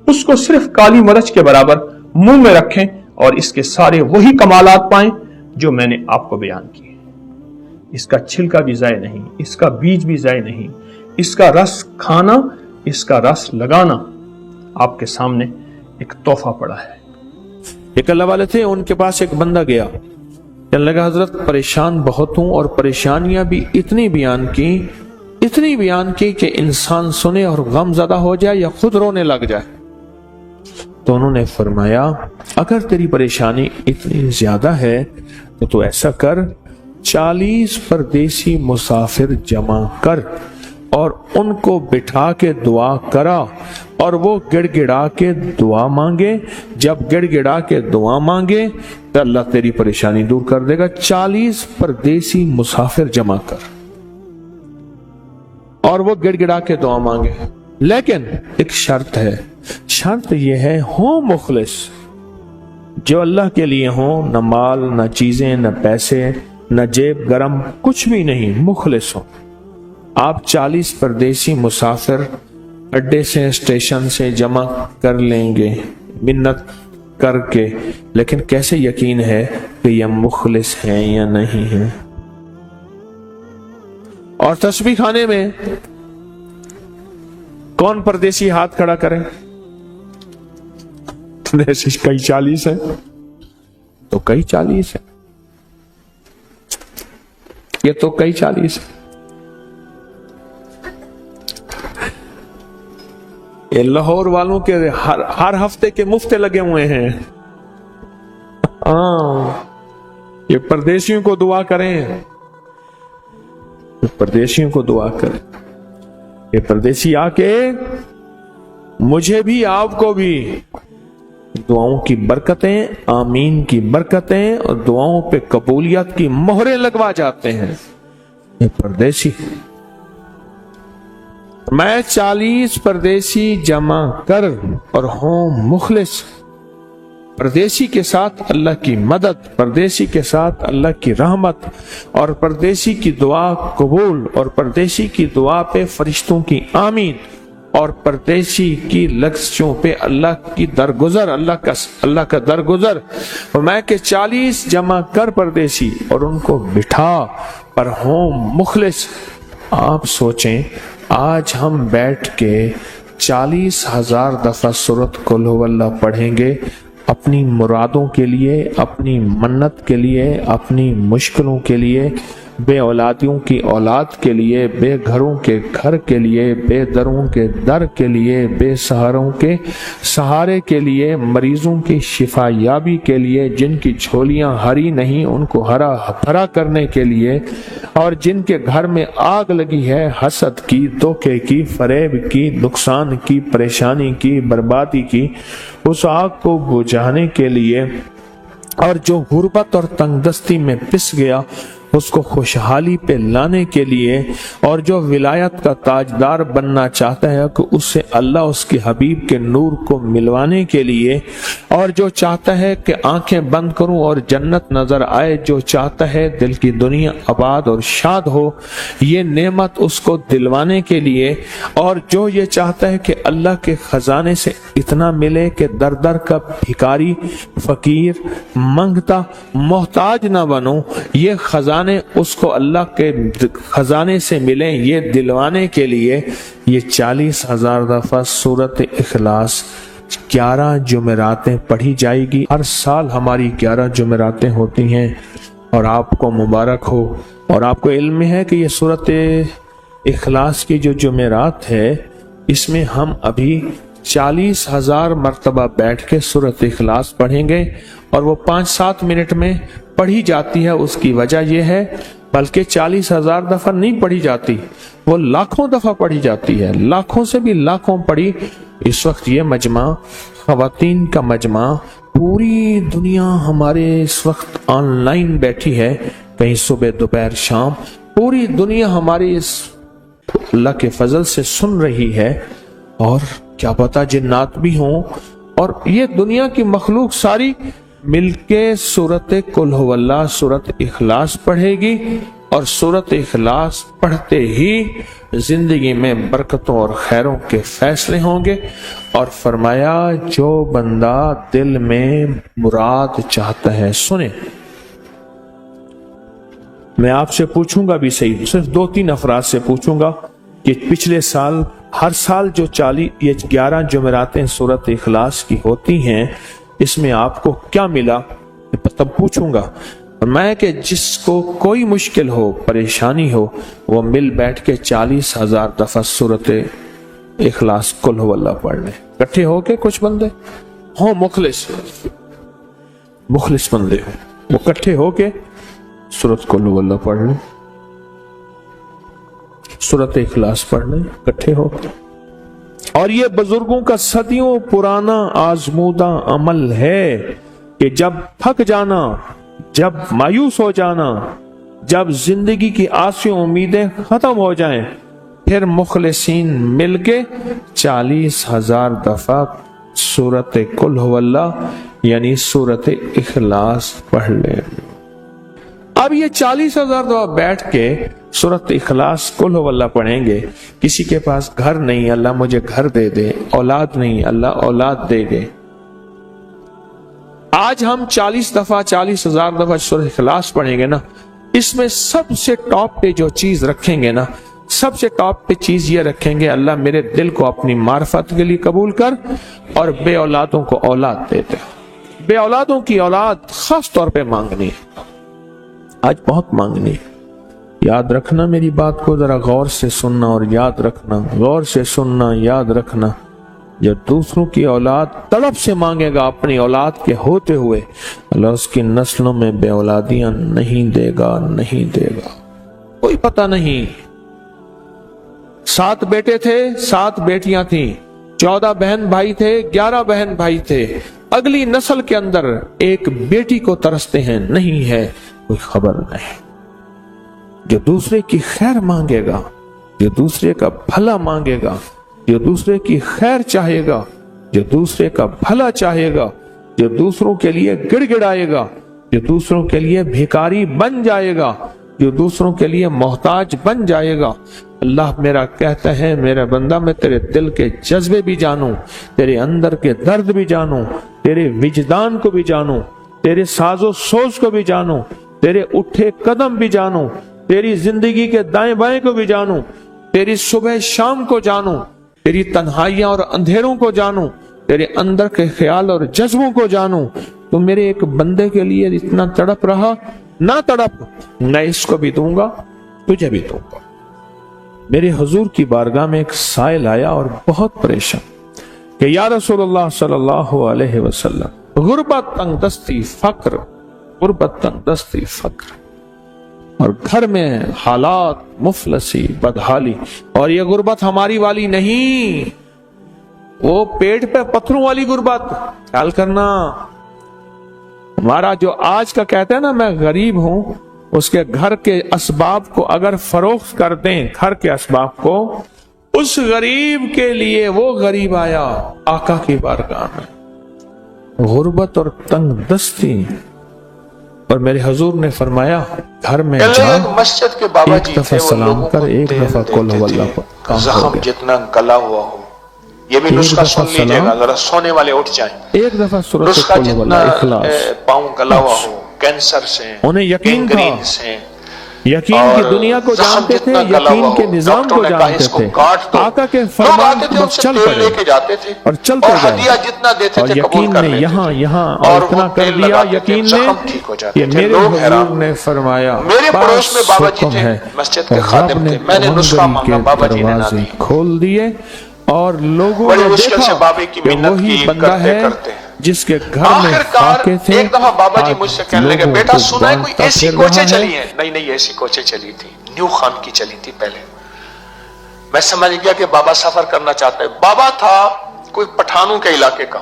उसको सिर्फ काली मिर्च के बराबर मुंह में रखें और इसके सारे वही कमालात पाएं जो मैंने आपको बयान किए। इसका छिलका भी ज़ाय नहीं, इसका बीज भी ज़ाय नहीं, इसका रस खाना, इसका रस लगाना आपके सामने एक तोहफा पड़ा है। एक अल्लाह वाले थे, उनके पास एक बंदा गया, कहने लगा हजरत परेशान बहुत हूं और परेशानियां भी इतनी बयान की कि इंसान सुने और गम ज़दा हो जाए या खुद रोने लग जाए। तो उन्होंने फरमाया अगर तेरी परेशानी इतनी ज्यादा है तो तू ऐसा कर, 40 परदेसी मुसाफिर जमा कर और उनको बिठा के दुआ करा और वो गिड़गिड़ा के दुआ मांगे। जब गिड़गिड़ा के दुआ मांगे तो अल्लाह तेरी परेशानी दूर कर देगा। 40 परदेसी मुसाफिर जमा कर और वो गिड़गिड़ा के दुआ मांगे, लेकिन एक शर्त है। शर्त यह है हो मुखलिस, जो अल्लाह के लिए हो, न माल न चीजें न पैसे न जेब गरम, कुछ भी नहीं, मुखलिस हो। आप 40 परदेसी मुसाफिर अड्डे से स्टेशन से जमा कर लेंगे मिन्नत करके, लेकिन कैसे यकीन है कि यह मुखलिस है या नहीं है। और तस्बीह खाने में कौन परदेसी हाथ खड़ा करे? कई 40 है तो कई 40 है, ये तो कई 40 है। ये लाहौर वालों के हर हफ्ते के मुफ्ते लगे हुए हैं। ये परदेशियों को दुआ करें, परदेशियों को दुआ करें। ये परदेसी आके मुझे भी आपको भी दुआओं की बरकतें, आमीन की बरकतें और दुआओं पे कबूलियत की मोहरें लगवा जाते हैं। ये परदेसी, मैं 40 परदेसी जमा कर और हूं मुखलिस। परदेसी के साथ अल्लाह की मदद, परदेसी के साथ अल्लाह की रहमत और परदेसी की दुआ कबूल और परदेसी की दुआ पे फरिश्तों की आमीन और परदेसी की लफ्ज़ों पे अल्लाह की दरगुजर, अल्लाह का दरगुजर। और मैं के 40 जमा कर परदेसी और उनको बिठा पर हों मुखलिस। आप सोचें, आज हम बैठ के 40,000 दफा सूरत कुल हुवल्लाह पढ़ेंगे अपनी मुरादों के लिए, अपनी मन्नत के लिए, अपनी मुश्किलों के लिए, बे औलादियों की औलाद के लिए, बेघरों के घर के लिए, बेदरों के दर के लिए, बेसहारों के सहारे के लिए, मरीजों की शिफा याबी के लिए, जिनकी झोलियां हरी नहीं उनको हरा भरा करने के लिए, और जिनके घर में आग लगी है हसद की, धोखे की, फरेब की, नुकसान की, परेशानी की, बर्बादी की, उस आग को बुझाने के लिए, और जो गुर्बत और तंगदस्ती में पिस गया उसको खुशहाली पे लाने के लिए, और जो विलायत का ताजदार बनना चाहता है कि उससे अल्लाह उसके हबीब के नूर को मिलवाने के लिए, और जो चाहता है कि आंखें बंद करूं और जन्नत नजर आए, जो चाहता है दिल की दुनिया आबाद और शाद हो, ये नेमत उसको दिलवाने के लिए, और जो ये चाहता है कि अल्लाह के खजाने से इतना मिले कि दर दर का भिखारी, फकीर, मंगता, मोहताज ना बनो, ये खजाने उसको अल्लाह के खजाने से मिले, ये दिलवाने के लिए ये 40,000 दफा सूरत इखलास 11 जुमेरातें पढ़ी जाएगी। हर साल हमारी 11 जुमेरातें होती हैं और आपको मुबारक हो। और आपको इल्म है कि ये सूरत इखलास की जो जुमेरात है, इसमें हम अभी 40,000 मरतबा बैठ के सूरत इखलास पढ़ेंगे और वो 5-7 मिनट में पढ़ी जाती है। उसकी वजह यह है, बल्कि 40,000 दफा नहीं पढ़ी जाती, वो लाखों दफा पढ़ी जाती है, लाखों से भी लाखों पढ़ी। इस वक्त ये मजमा, खवातीन का मजमा, पूरी दुनिया हमारे इस वक्त ऑनलाइन बैठी है, कहीं सुबह दोपहर शाम, पूरी दुनिया हमारी इस अल्लाह के फजल से सुन रही है। और क्या पता जिन्नात भी हों, और ये दुनिया की मखलूक सारी मिलके सूरत कुल हुवल्लाह, सूरत इखलास पढ़ेगी اور سورت اخلاص پڑھتے ہی زندگی میں برکتوں اور خیروں کے فیصلے ہوں گے۔ اور فرمایا جو بندہ دل میں مراد چاہتا ہے، سنیں میں آپ سے پوچھوں گا بھی صحیح، صرف 2-3 افراد سے پوچھوں گا کہ پچھلے سال ہر سال جو 11 جمعراتیں سورت اخلاص کی ہوتی ہیں، اس میں آپ کو کیا ملا؟ تب پوچھوں گا۔ اور میں کہ جس کو کوئی مشکل ہو، پریشانی ہو، وہ مل بیٹھ کے 40,000 دفعہ سورت اخلاص قل هو اللہ پڑھ لیں، اکٹھے ہو کے۔ کچھ بندے ہوں مخلص بندے ہوں، وہ اکٹھے ہو کے سورت قل هو اللہ پڑھ لیں، سورت اخلاص پڑھ لیں اکٹھے ہو کے۔ اور یہ بزرگوں کا صدیوں پرانا آزمودہ عمل ہے کہ جب تھک جانا، جب مایوس ہو جانا، جب زندگی کی آسیں امیدیں ختم ہو جائیں، پھر مخلصین مل کے 40,000 دفعہ سورت قل هو اللہ یعنی سورت اخلاص پڑھ لیں۔ اب یہ 40,000 دفعہ بیٹھ کے سورت اخلاص قل هو اللہ پڑھیں گے۔ کسی کے پاس گھر نہیں، اللہ مجھے گھر دے دے، اولاد نہیں، اللہ اولاد دے دے۔ آج ہم 40,000 دفعہ سورۃ اخلاص پڑھیں گے نا، اس میں سب سے ٹاپ پہ جو چیز رکھیں گے نا، سب سے ٹاپ پہ چیز یہ رکھیں گے، اللہ میرے دل کو اپنی معرفت کے لیے قبول کر اور بے اولادوں کو اولاد دے دے۔ بے اولادوں کی اولاد خاص طور پہ مانگنی ہے، آج بہت مانگنی ہے۔ یاد رکھنا میری بات کو ذرا غور سے سننا اور یاد رکھنا، غور سے سننا، یاد رکھنا۔ جب دوسروں کی اولاد تڑپ سے مانگے گا اپنی اولاد کے ہوتے ہوئے، اللہ اس کی نسلوں میں بے اولادیاں نہیں دے گا، نہیں دے گا۔ کوئی پتہ نہیں، 7 بیٹے تھے، 7 بیٹیاں تھیں، 14 بہن بھائی تھے، 11 بہن بھائی تھے، اگلی نسل کے اندر ایک بیٹی کو ترستے ہیں، نہیں ہے، کوئی خبر نہیں۔ جو دوسرے کی خیر مانگے گا، جو دوسرے کا بھلا مانگے گا، جو دوسرے کی خیر چاہے گا، جو دوسرے کا بھلا چاہے گا، جو دوسروں کے لیے گڑ گڑائے گا، جو دوسروں کے لیے بھیکاری بن جائے گا، جو دوسروں کے لیے محتاج بن جائے گا، اللہ میرا کہتا ہے میرا بندہ میں تیرے دل کے جذبے بھی جانوں، تیرے اندر کے درد بھی جانوں، تیرے وجدان کو بھی جانوں، تیرے ساز و سوز کو بھی جانوں، تیرے اٹھے قدم بھی جانوں، تیری زندگی کے دائیں بائیں کو بھی جانوں، تیری صبح شام کو جانوں، تیری تنہائیاں اور اندھیروں کو جانوں، تیرے اندر کے خیال اور جذبوں کو جانوں۔ تو میرے ایک بندے کے لیے اتنا تڑپ رہا، نہ تڑپ، میں اس کو بھی دوں گا، تجھے بھی دوں گا۔ میرے حضور کی بارگاہ میں ایک سائل آیا اور بہت پریشان کہ یا رسول اللہ صلی اللہ علیہ وسلم، غربت، تنگ دستی، فقر، غربت، تنگ دستی، فقر، اور گھر میں حالات مفلسی، بدحالی، اور یہ غربت ہماری والی نہیں، وہ پیٹ پہ پتھروں والی غربت۔ خیال کرنا، ہمارا جو آج کا کہتا ہے نا میں غریب ہوں، اس کے گھر کے اسباب کو اگر فروخت کر دیں، گھر کے اسباب کو، اس غریب کے لیے وہ غریب آیا آقا کی بارگاہ میں، غربت اور تنگ دستی۔ اور میرے حضور نے فرمایا گھر میں جا، مسجد کے بابا ایک دفعہ سلام کر، ایک دفعہ قل هو اللہ پر کام ہو زخم گیا۔ جتنا گلا ہوا ہو، یہ بھی نسخہ سن لیجئے گا، ذرا سونے والے اٹھ جائیں۔ ایک دفعہ سورۃ نسخہ قل هو جتنا اللہ اخلاص، پاؤں گلا ہوا ہو، کینسر سے، انہیں یقین تھا، گینگرین سے، یقین کی دنیا کو جانتے تھے، یقین کے نظام کو جانتے تھے، آقا کے فرمان پر چل پڑے اور چلتے گئے، اور یقین نے یہاں اور اتنا کر دیا، یقین نے کہ میرے حضور نے فرمایا میرے پڑوس میں بابا جی تھے، ہے، مسجد کے اور خادم رب نے تھے، میں نے نسخہ تمہاری مانگا، کے بابا جی نے نہ دروازے دی۔ کھول دیے، اور لوگوں بڑی نے مشکل سے دیکھا بابے کی کہ منت وہی کی بندہ کرتے ہے کرتے جس کے گھر میں آخرکار فاقے تھے، ایک دفعہ بابا جی آج مجھ سے کہنے لگے لوگوں بیٹا کو سنا ہے کوئی بانٹتا ایسی پھر کوچیں رہا چلی ہے۔ ہیں؟ نہیں ایسی کوچیں چلی تھی، نیو خان کی چلی تھی پہلے۔ میں سمجھ گیا کہ بابا سفر کرنا چاہتا ہے۔ بابا تھا کوئی پٹھانوں کے علاقے کا،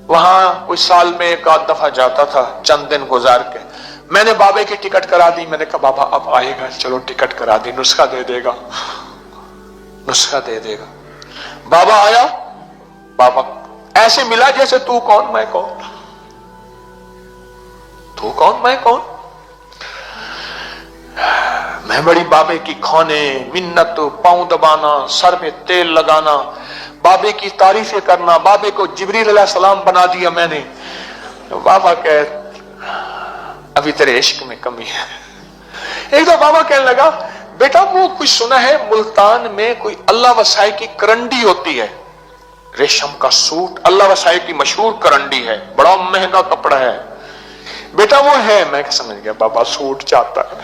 وہاں کوئی سال میں ایک آدھ دفعہ جاتا تھا، چند دن گزار کے۔ میں نے بابے کی ٹکٹ کرا دی، میں نے کہا بابا اب آئے گا، چلو ٹکٹ کرا دی، نسخہ دے دے گا، نسخہ دے دے گا۔ بابا آیا، بابا ایسے ملا جیسے تو کون میں کون، تو کون میں کون۔ मैं बड़ी बाबे की खाने, मिन्नत, पांव दबाना, सर में तेल लगाना, बाबे की तारीफें करना, बाबे को जिब्रील अलैहिस्सलाम बना दिया मैंने। तो बाबा कहे अभी तेरे इश्क में कमी है। एक तो बाबा कहने लगा बेटा वो कुछ सुना है मुल्तान में कोई अल्लाह वसाई की करंडी होती है, रेशम का सूट, अल्लाह वसाई की मशहूर करंडी है, बड़ा महंगा कपड़ा है बेटा वो है। मैं समझ गया बाबा सूट चाहता है।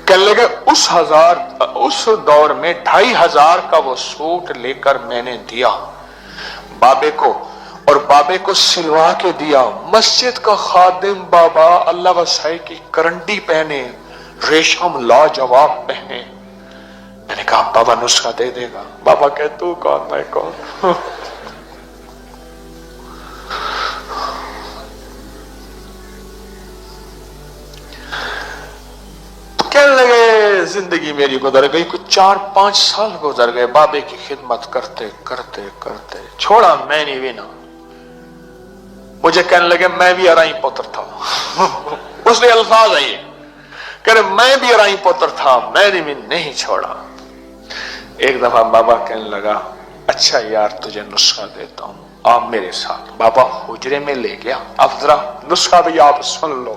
कहने लगे उस दौर में 2500 का वो सूट लेकर मैंने दिया बाबे को, और बाबे को सिलवा के दिया। मस्जिद का खादिम बाबा अल्लाह वसाई की करंडी पहने, रेशम लाजवाब पहने। मैंने कहा बाबा नुस्खा दे देगा। बाबा कहे तू कौन मैं कौन। कहने लगे जिंदगी मेरी गुजर गई, कुछ 4-5 साल गुजर गए बाबे की खिदमत करते करते करते, छोड़ा मैं नहीं भी ना। मुझे कहने लगे मैं भी अराई पुत्र था। उसने अल्फाज आए कह रहे मैं भी अराई पुत्र था, मैंने भी नहीं छोड़ा। एक दफा बाबा कहने लगा अच्छा यार तुझे नुस्खा देता हूं, आप मेरे साथ। बाबा हुजरे में ले गया, अब जरा नुस्खा भी आप सुन लो,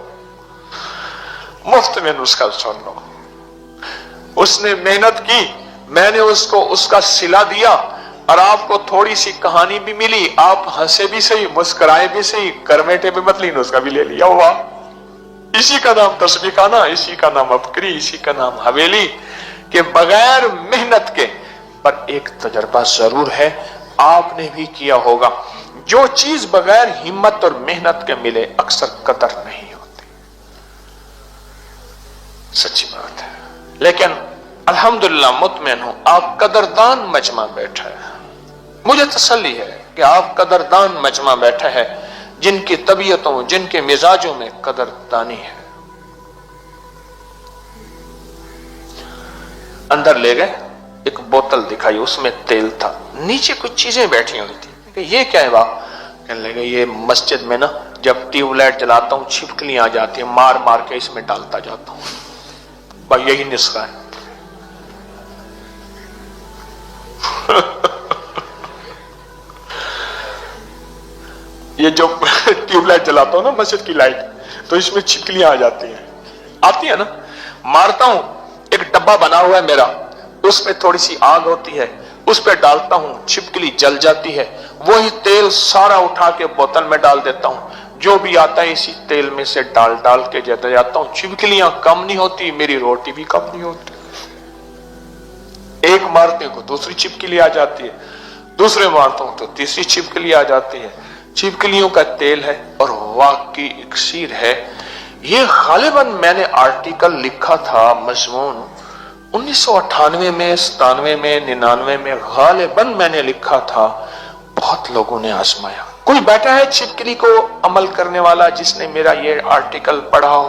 मुफ्त में नुस्खा सुन लो। उसने मेहनत की, मैंने उसको उसका सिला दिया, और आपको थोड़ी सी कहानी भी मिली, आप हंसे भी सही, मुस्कुराए भी सही, करमेटे भी मतली, नुस्खा भी ले लिया। हुआ इसी का नाम तस्बीखाना, इसी का नाम अबकरी, इसी का नाम हवेली, के बगैर मेहनत के। पर एक तजर्बा जरूर है, आपने भी किया होगा, जो चीज बगैर हिम्मत और मेहनत के मिले अक्सर कदर नहीं होती। सच्ची बात है। लेकिन अल्हम्दुलिल्लाह मुतमईन हूं, आप कदरदान मजमा बैठा है। मुझे तसल्ली है कि आप कदरदान मजमा बैठा है, जिनकी तबीयतों, जिनके मिजाजों में कदरदानी है। अंदर ले गए, एक बोतल दिखाई, उसमें तेल था, नीचे कुछ चीजें बैठी हुई थी। कि ये क्या है बाप? कहने लगे ये मस्जिद में ना जब ट्यूबलाइट जलाता हूं छिपकलियां आ जाती है, मार मार के इसमें डालता जाता हूं, भाई यही नुस्खा है। ये जो ट्यूबलाइट जलाता हूं ना मस्जिद की लाइट, तो इसमें छिपकलियां आ जाती हैं, आती है ना, मारता हूं, एक डब्बा बना हुआ है मेरा, उसमें थोड़ी सी आग होती है, उस पर डालता हूं, छिपकली जल जाती है, वही तेल सारा उठा के बोतल में डाल देता हूं, जो भी आता है इसी तेल में से डाल डाल के देता जाता हूं। छिपकलियां कम नहीं होती, मेरी रोटी भी कम नहीं होती। एक मारते को दूसरी छिपकली आ जाती है, दूसरे मारता हूं तो तीसरी छिपकली आ जाती है। छिपकलियों का तेल है और वाकई इक्सीर है। ये गालिबन मैंने आर्टिकल लिखा था, मजमून 1998 में, 97 में, 99 में गालिबन मैंने लिखा था। बहुत लोगों ने आजमाया। कोई बैठा है छिपकली को अमल करने वाला जिसने मेरा ये आर्टिकल पढ़ा हो?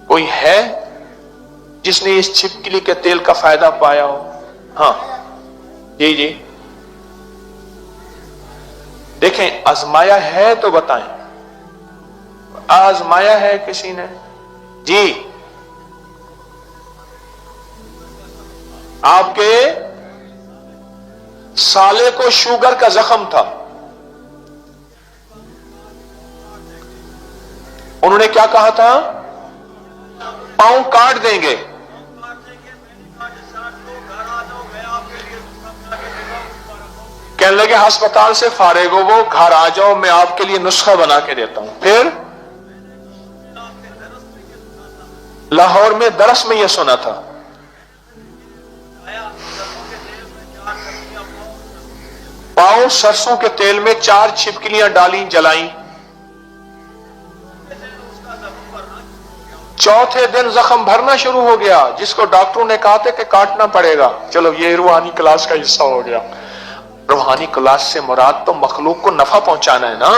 कोई है जिसने इस छिपकली के तेल का फायदा पाया हो? हाँ जी जी, देखें आजमाया है तो बताएं। आजमाया है किसी ने? जी, आपके साले को शुगर का जख्म था, उन्होंने क्या कहा था? पांव काट देंगे। कहने लगे अस्पताल से फारिग हो वो, घर आ जाओ, मैं आपके लिए नुस्खा बना के देता हूं। फिर लाहौर में दरस में यह सुना था। पांव सरसों के तेल में 4 छिपकलियां डाली, जलाई। चौथे दिन जख्म भरना शुरू हो गया, जिसको डॉक्टरों ने कहा था कि काटना पड़ेगा। चलो ये रूहानी क्लास का हिस्सा हो गया। रूहानी क्लास से मुराद तो मखलूक को नफा पहुंचाना है ना।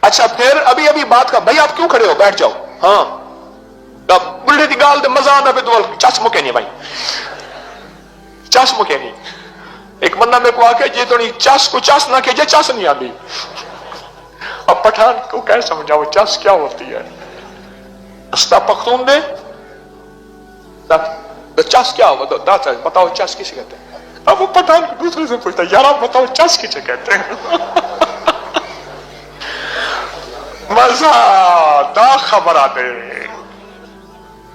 अच्छा फिर अभी अभी बात का, भाई आप क्यों खड़े हो, बैठ जाओ। हाँ बुढ़े की गाल दे मजा आना, चस मुके नहीं भाई, चस मुके नहीं। एक बंदा मेरे को आके जे तो चस को चस ना के, चस नहीं आती। अब पठान को क्या समझाओ चस क्या होती है? अस्ता पख्तून दे चस क्या होगा? दादा बताओ चस किसे कहते हैं? अब वो पठान दूसरे से पूछता है, यार आप बताओ चस किसे कहते हैं? मजा दा खबर आते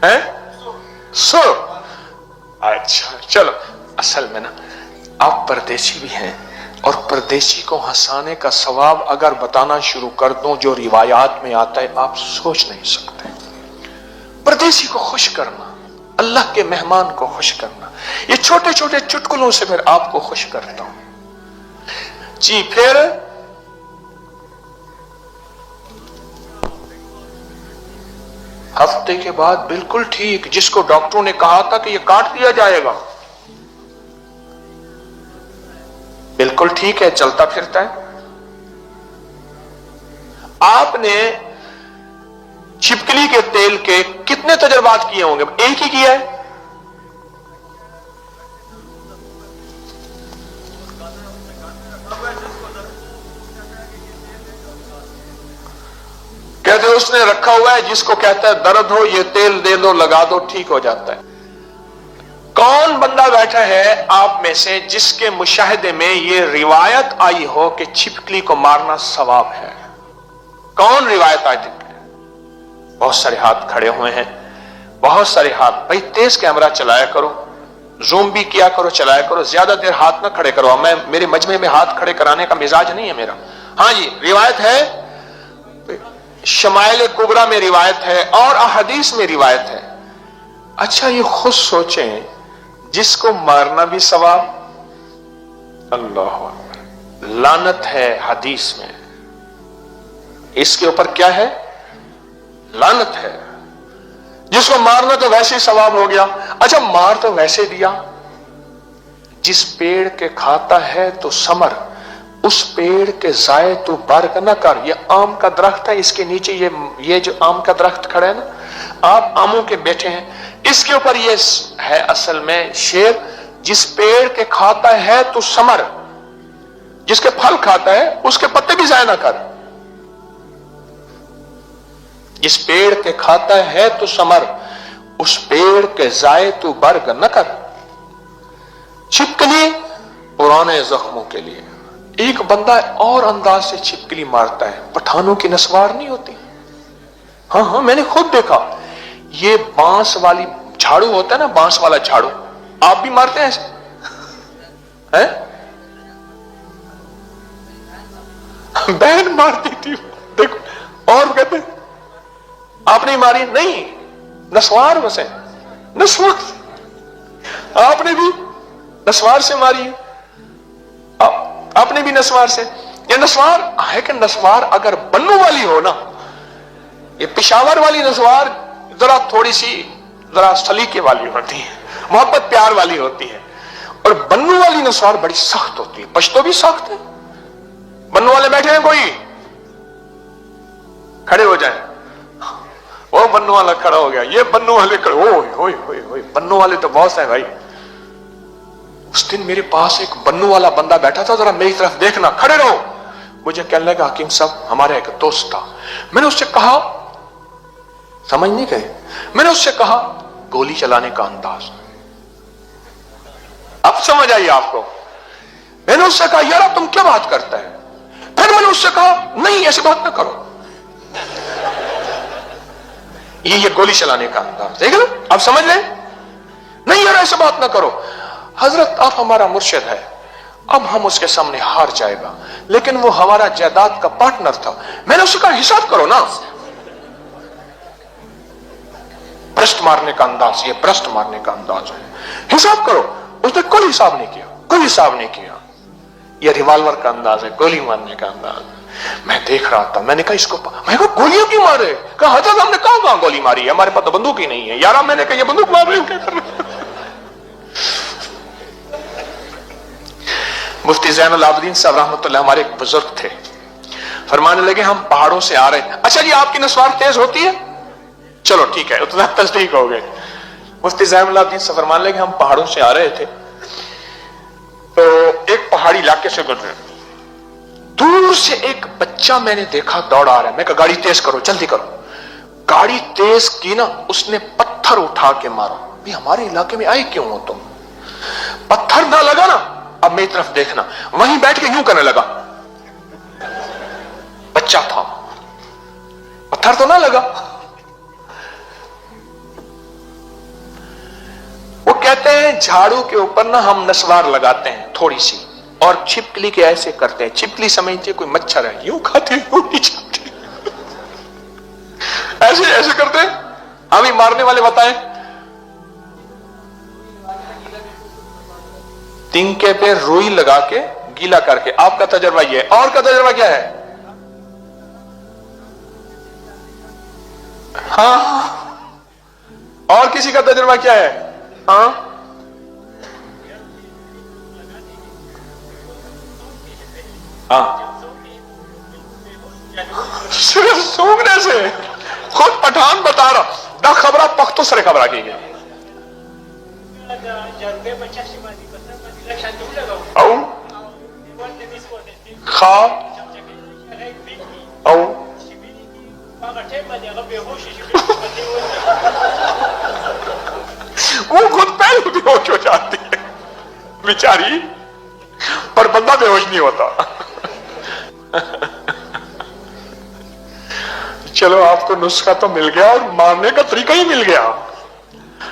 हैं। सो अच्छा चलो, असल में ना आप परदेसी भी हैं, और परदेसी को हंसाने का सवाब अगर बताना शुरू कर दूं जो रिवायात में आता है, आप सोच नहीं सकते। परदेसी को खुश करना, अल्लाह के मेहमान को खुश करना, ये छोटे छोटे चुटकुलों से फिर आपको खुश करता हूं जी। फिर हफ्ते के बाद बिल्कुल ठीक, जिसको डॉक्टरों ने कहा था कि ये काट दिया जाएगा, बिल्कुल ठीक है, चलता फिरता है। आपने छिपकली के तेल के कितने तजर्बात किए होंगे? एक ही किया है। कहते उसने रखा हुआ है, जिसको कहता है दर्द हो ये तेल दे दो, लगा दो, ठीक हो जाता है। कौन बंदा बैठा है आप में से जिसके मुशाहिदे में ये रिवायत आई हो कि छिपकली को मारना सवाब है? कौन रिवायत आई थी? बहुत सारे हाथ खड़े हुए हैं, बहुत सारे हाथ। भाई तेज कैमरा चलाया करो, जूम भी किया करो, चलाया करो, ज्यादा देर हाथ ना खड़े करो। मैं मेरे मजमे में हाथ खड़े कराने का मिजाज नहीं है मेरा। हाँ जी, रिवायत है, शमाइल कुबरा में रिवायत है और अहदीस में रिवायत है। अच्छा ये खुद सोचें, जिसको मारना भी सवाब, अल्लाह अकबर, लानत है हदीस में, इसके ऊपर क्या है? लानत है। जिसको मारना तो वैसे ही सवाब हो गया। अच्छा मार तो वैसे दिया, जिस पेड़ के खाता है तो समर, उस पेड़ के जाए तो बर्ग न कर। ये आम का दरख्त है, इसके नीचे ये जो आम का दरख्त खड़ा है ना, आप आमों के बैठे हैं, इसके ऊपर ये है असल में शेर, जिस पेड़ के खाता है तो समर, जिसके फल खाता है उसके पत्ते भी जाए ना कर। जिस पेड़ के खाता है तो समर, उस पेड़ के जाए तो बर्ग न कर। छिपकली पुराने जख्मों के लिए। एक बंदा और अंदाज से छिपकली मारता है, पठानों की नस्वार नहीं होती। हाँ हाँ मैंने खुद देखा, ये बांस वाली झाड़ू होता है ना, बांस वाला झाड़ू, आप भी मारते हैं ऐसे? हैं? बहन मारती थी, देखो। और कहते आपने मारी? नहीं, नस्वार वैसे, नस्वार आपने भी नस्वार से मारी है, आपने भी नस्वार से। ये नस्वार है कि नस्वार अगर बन्नू वाली हो ना, ये पिशावर वाली नस्वार जरा थोड़ी सी जरा सलीके वाली होती है, मोहब्बत प्यार वाली होती है, और बन्नू वाली नस्वार बड़ी सख्त होती है। पश्तो भी सख्त है। बन्नू वाले बैठे हैं, कोई खड़े हो जाए। वो बन्नू वाला खड़ा हो गया, ये बन्नू वाले खड़े, ओए बन्नू वाले तो बहुत है भाई। उस दिन मेरे पास एक बन्नू वाला बंदा बैठा था, जरा मेरी तरफ देखना, खड़े रहो। मुझे कहने लगा हकीम साहब हमारा एक दोस्त था। मैंने उससे कहा, समझ नहीं गए, मैंने उससे कहा गोली चलाने का अंदाज, अब समझ आई आपको। मैंने उससे कहा यार तुम क्या बात करता है? फिर मैंने उससे कहा नहीं ऐसी बात ना करो, ये गोली चलाने का अंदाज देख लो, अब समझ ले। नहीं यार ऐसी बात ना करो, हजरत आप हमारा मुर्शिद है, अब हम उसके सामने हार जाएगा, लेकिन वो हमारा जायदाद का पार्टनर था। मैंने उससे कहा हिसाब करो ना। भ्रष्ट मारने का अंदाज, ये भ्रष्ट मारने का अंदाज है, हिसाब करो। उसने कोई हिसाब नहीं किया, कोई हिसाब नहीं किया। ये रिवॉल्वर का अंदाज है, गोली मारने का अंदाज। मैं देख रहा था, मैंने कहा इसको, मैं कहा गोलियां क्यों मारे? कहा हजरत हमने कहां गोली मारी है, हमारे पास तो बंदूक ही नहीं है। यार मैंने कहा ये बंदूक मार रहे हो क्या कर रहे? मुफ्ती ज़ैनुल आबिदीन साहब रहमतुल्लाह हमारे एक बुजुर्ग थे, फरमाने लगे हम पहाड़ों से आ रहे हैं। अच्छा जी आपकी नस्वार तेज होती है? चलो ठीक है, उतना तस्दीक हो गए। मुफ्ती ज़ैनुल आबिदीन साहब फरमाने लगे हम पहाड़ों से आ रहे थे, तो एक पहाड़ी इलाके से गुजरे, दूर से एक बच्चा मैंने देखा दौड़ आ रहा है। मैं कहा गाड़ी तेज करो, जल्दी करो। गाड़ी तेज की ना, उसने पत्थर उठा के मारा, بھی ہمارے علاقے میں آئے کیوں ہو تم؟ پتھر نہ لگا نا، اب میری طرف دیکھنا، وہیں بیٹھ کے یوں کرنے لگا، بچہ تھا، پتھر تو نہ لگا۔ وہ کہتے ہیں جھاڑو کے اوپر نا ہم نسوار لگاتے ہیں تھوڑی سی، اور چھپکلی کے ایسے کرتے ہیں، چھپکلی سمجھتے کوئی مچھر ہے، یوں کھاتے یوں جاتے، ایسے ایسے کرتے ہیں، ہمیں مارنے والے بتائیں۔ تنکے پہ روئی لگا کے گیلا کر کے، آپ کا تجربہ یہ ہے، اور کا تجربہ کیا ہے؟ ہاں، اور کسی کا تجربہ کیا ہے؟ ہاں، صرف سونگنے سے، خود پٹھان بتا رہا دا خبرہ پختو سرے خبرہ کی گئی او خواب او وہ خود پہلے بے ہوش ہو جاتی ہے بیچاری، پر بندہ بے ہوش نہیں ہوتا۔ چلو آپ کو نسخہ تو مل گیا اور مارنے کا طریقہ ہی مل گیا۔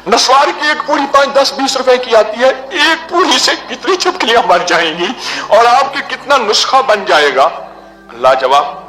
نسوار کی ایک پوری 5 10 20 روپے کی آتی ہے، ایک پوری سے کتنی چھپکلیاں مر جائیں گی اور آپ کے کتنا نسخہ بن جائے گا، لاجواب۔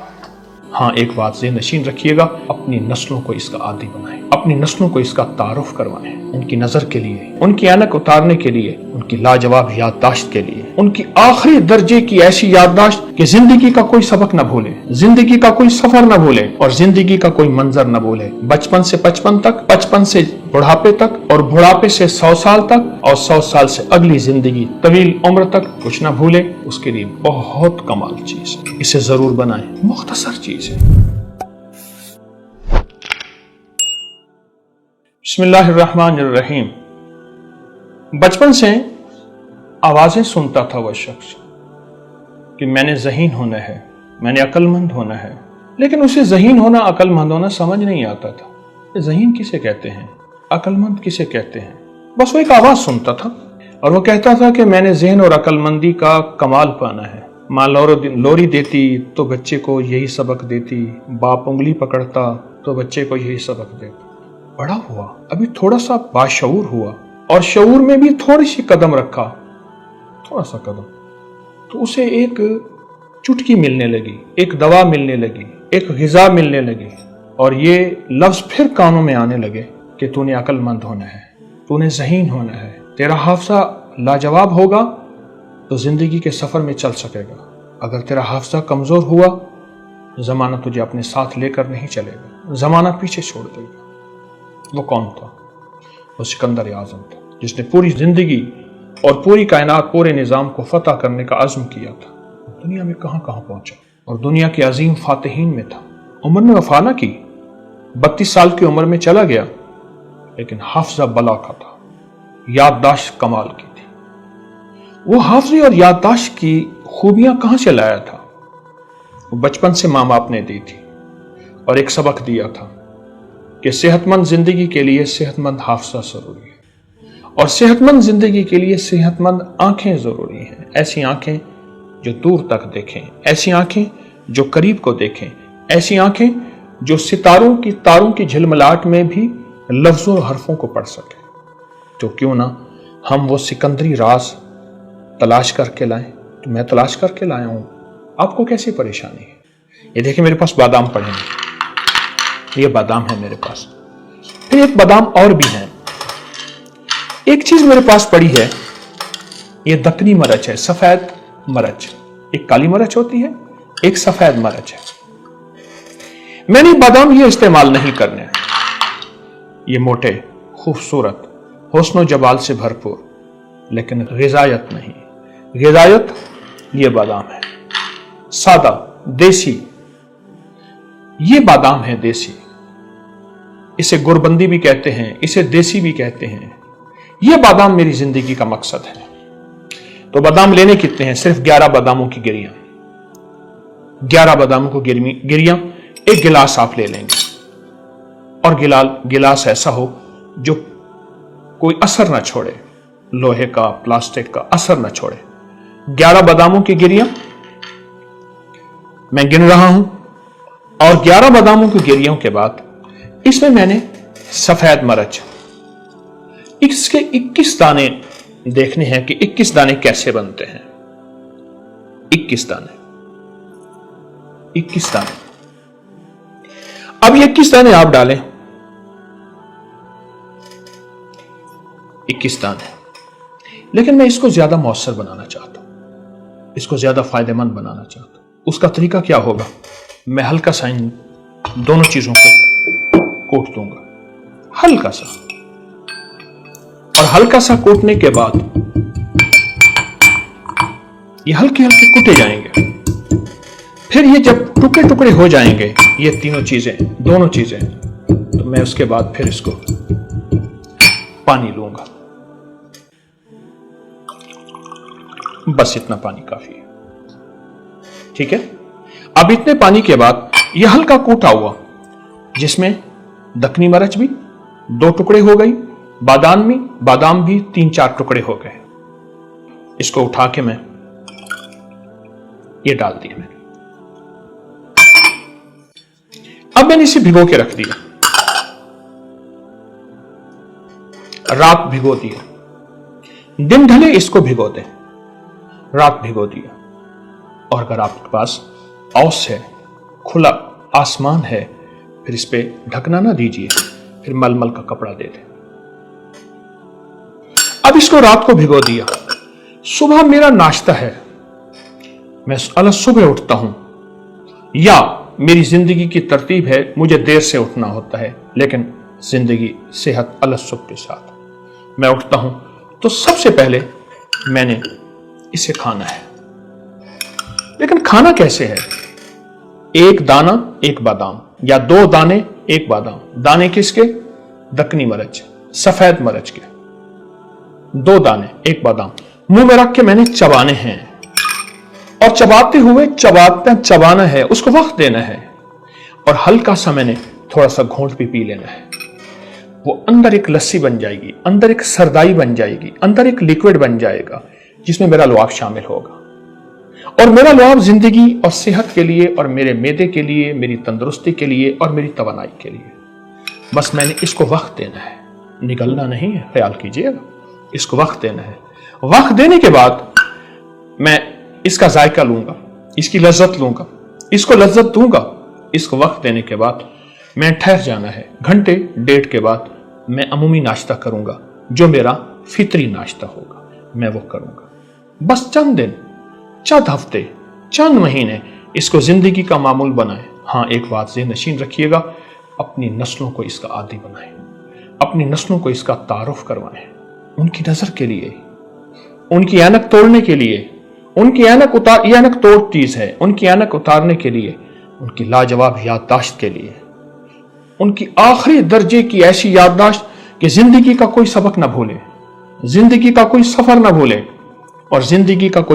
ہاں، ایک بات ذہن نشین رکھیے گا، اپنی نسلوں کو اس کا عادی بنائیں، اپنی نسلوں کو اس کا تعارف کروائیں، ان کی نظر کے لیے، ان کی اینک اتارنے کے لیے، ان کی لاجواب یادداشت کے لیے، ان کی آخری درجے کی ایسی یادداشت کہ زندگی کا کوئی سبق نہ بھولے، زندگی کا کوئی سفر نہ بھولے، اور زندگی کا کوئی منظر نہ بھولے، بچپن سے 55 تک، 55 سے بڑھاپے تک، اور بڑھاپے سے 100 سال تک، اور 100 سال سے اگلی زندگی طویل عمر تک کچھ نہ بھولے۔ اس کے لیے بہت کمال چیز ہے، اسے ضرور بنائیں، مختصر چیز ہے۔ بسم اللہ الرحمن الرحیم۔ بچپن سے آوازیں سنتا تھا وہ شخص کہ میں نے ذہین ہونا ہے، میں نے عقل مند ہونا ہے، لیکن اسے ذہین ہونا، عقل مند ہونا سمجھ نہیں آتا تھا۔ ذہین کسے کہتے ہیں، عقل مند کسے کہتے ہیں؟ بس وہ ایک آواز سنتا تھا اور وہ کہتا تھا کہ میں نے ذہن اور عقل مندی کا کمال پانا ہے۔ ماں لوری دیتی تو بچے کو یہی سبق دیتی، باپ انگلی پکڑتا تو بچے کو یہی سبق دیتا۔ بڑا ہوا، ابھی تھوڑا سا باشعور ہوا، اور شعور میں بھی تھوڑی سی قدم رکھا، تھوڑا سا قدم، تو اسے ایک چٹکی ملنے لگی، ایک دوا ملنے لگی، ایک غذا ملنے لگی، اور یہ لفظ پھر کانوں میں آنے لگے کہ تو نے عقل مند ہونا ہے، تو نے ذہین ہونا ہے، تیرا حافظہ لاجواب ہوگا تو زندگی کے سفر میں چل سکے گا، اگر تیرا حافظہ کمزور ہوا زمانہ تجھے اپنے ساتھ لے کر نہیں چلے گا، زمانہ پیچھے چھوڑ دے گا۔ وہ کون تھا؟ وہ سکندر اعظم تھا، جس نے پوری زندگی اور پوری کائنات، پورے نظام کو فتح کرنے کا عزم کیا تھا۔ دنیا میں کہاں کہاں پہنچا اور دنیا کے عظیم فاتحین میں تھا۔ عمر نے وفا نہ کی، 32 سال کی عمر میں چلا گیا، لیکن حافظہ بلا کا تھا، یادداشت کمال کی تھی۔ وہ حافظے اور یادداشت کی خوبیاں کہاں سے لایا تھا؟ وہ بچپن سے ماں باپ نے دی تھی، اور ایک سبق دیا تھا کہ صحت مند زندگی کے لیے صحت مند حافظہ ضروری ہے، اور صحت مند زندگی کے لیے صحت مند آنکھیں ضروری ہیں، ایسی آنکھیں جو دور تک دیکھیں، ایسی آنکھیں جو قریب کو دیکھیں، ایسی آنکھیں جو ستاروں کی تاروں کی جھلملاہٹ میں بھی لفظوں اور حرفوں کو پڑھ سکیں۔ تو کیوں نہ ہم وہ سکندری راز تلاش کر کے لائیں؟ تو میں تلاش کر کے لایا ہوں، آپ کو کیسی پریشانی ہے؟ یہ دیکھیں میرے پاس بادام پڑے ہیں، یہ بادام ہے میرے پاس، پھر ایک بادام اور بھی ہے، ایک چیز میرے پاس پڑی ہے، یہ دکنی مرچ ہے، سفید مرچ، ایک کالی مرچ ہوتی ہے، ایک سفید مرچ ہے۔ میں نے بادام یہ استعمال نہیں کرنے، یہ موٹے، خوبصورت، حسن و جمال سے بھرپور، لیکن غذائیت نہیں۔ غذائیت یہ بادام ہے، سادہ، دیسی، یہ بادام ہے دیسی، اسے گربندی بھی کہتے ہیں، اسے دیسی بھی کہتے ہیں۔ یہ بادام میری زندگی کا مقصد ہے۔ تو بادام لینے کتنے ہیں؟ صرف 11 باداموں کی گریاں، 11 باداموں کو گریاں، ایک گلاس آپ لے لیں گے، اور گلاس ایسا ہو جو कोई असर ना छोड़े, लोहे का प्लास्टिक का असर ना छोड़े। 11 बादामों की गिरियां मैं गिन रहा हूं, और 11 बादामों की गिरियों के बाद इसमें मैंने सफेद मरच, इसके 21 दाने देखने हैं कि 21 दाने कैसे बनते हैं। 21 दाने, 21 दाने। अब ये 21 दाने आप डालें, 21 दाने। लेकिन मैं इसको ज्यादा मौसर बनाना चाहता हूं, इसको ज्यादा फायदेमंद बनाना चाहता हूं। उसका तरीका क्या होगा? मैं हल्का सा इन दोनों चीजों को कोट दूंगा, हल्का सा, और हल्का सा कोटने के बाद ये हल्के हल्के कुटे जाएंगे। फिर ये जब टुकड़े टुकड़े हो जाएंगे, ये तीनों चीजें, दोनों चीजें, तो मैं उसके बाद फिर इसको पानी लूंगा। बस इतना पानी काफी है, ठीक है। अब इतने पानी के बाद यह हल्का कूटा हुआ, जिसमें दखनी मिर्च भी 2 टुकड़े हो गई, बादाम भी 3-4 टुकड़े हो गए। इसको उठा के मैं ये डाल दिया मैंने। अब मैंने इसे भिगो के रख दिया, रात भिगो दिया। दिन ढले इसको भिगो दें, रात भिगो दिया। और अगर आपके पास औस है, खुला आसमान है, फिर इस पे ढकना ना दीजिए, फिर मलमल का कपड़ा दे दें। अब इसको रात को भिगो दिया। सुबह मेरा नाश्ता है, मैं अलग सुबह उठता हूं, या मेरी जिंदगी की तरतीब है, मुझे देर से उठना होता है, लेकिन जिंदगी सेहत अलग सुबह के साथ मैं उठता हूं, तो सबसे पहले मैंने इसे खाना है। लेकिन खाना कैसे है? 1 दाना 1 बादाम, या 2 दाने 1 बादाम। दाने किसके? दक्कनी मिर्च, सफेद मिर्च के 2 दाने 1 बादाम मुंह में रख के मैंने चबाने हैं, और चबाते हुए चबाना है, उसको वक्त देना है, और हल्का सा मैंने थोड़ा सा घोंट भी पी लेना है। वो अंदर एक लस्सी बन जाएगी, अंदर एक सरदाई बन जाएगी, अंदर एक लिक्विड बन जाएगा, जिसमें मेरा लुआब शामिल होगा। और मेरा लुआब जिंदगी और सेहत के लिए, और मेरे मैदे के लिए, मेरी तंदुरुस्ती के लिए, और मेरी तवानाई के लिए। बस मैंने इसको वक्त देना है, निगलना नहीं है, ख्याल कीजिएगा। इसको वक्त देना है। वक्त देने के बाद मैं इसका जायका लूंगा, इसकी लज्जत लूंगा, इसको लज्जत दूंगा। इसको वक्त देने के बाद मैं ठहर जाना है, घंटे 1.5 के बाद मैं अमूमी नाश्ता करूंगा, जो मेरा फितरी नाश्ता होगा, मैं वो करूंगा। बस चंद दिन, चंद हफ्ते, चंद महीने इसको जिंदगी का मामूल बनाएं। हाँ, एक बात ज़हन-नशीन रखिएगा, अपनी नस्लों को इसका आदी बनाएं, अपनी नस्लों को इसका तारुफ करवाएं, उनकी नजर के लिए, उनकी ऐनक तोड़ने के लिए, उनकी ऐनक तोड़ चीज है, उनकी ऐनक उतारने के लिए, उनकी लाजवाब याददाश्त के लिए, उनकी आखिरी दर्जे की ऐसी याददाश्त कि जिंदगी का कोई सबक ना भूले, जिंदगी का कोई सफर ना भूले, और जिंदगी का कोई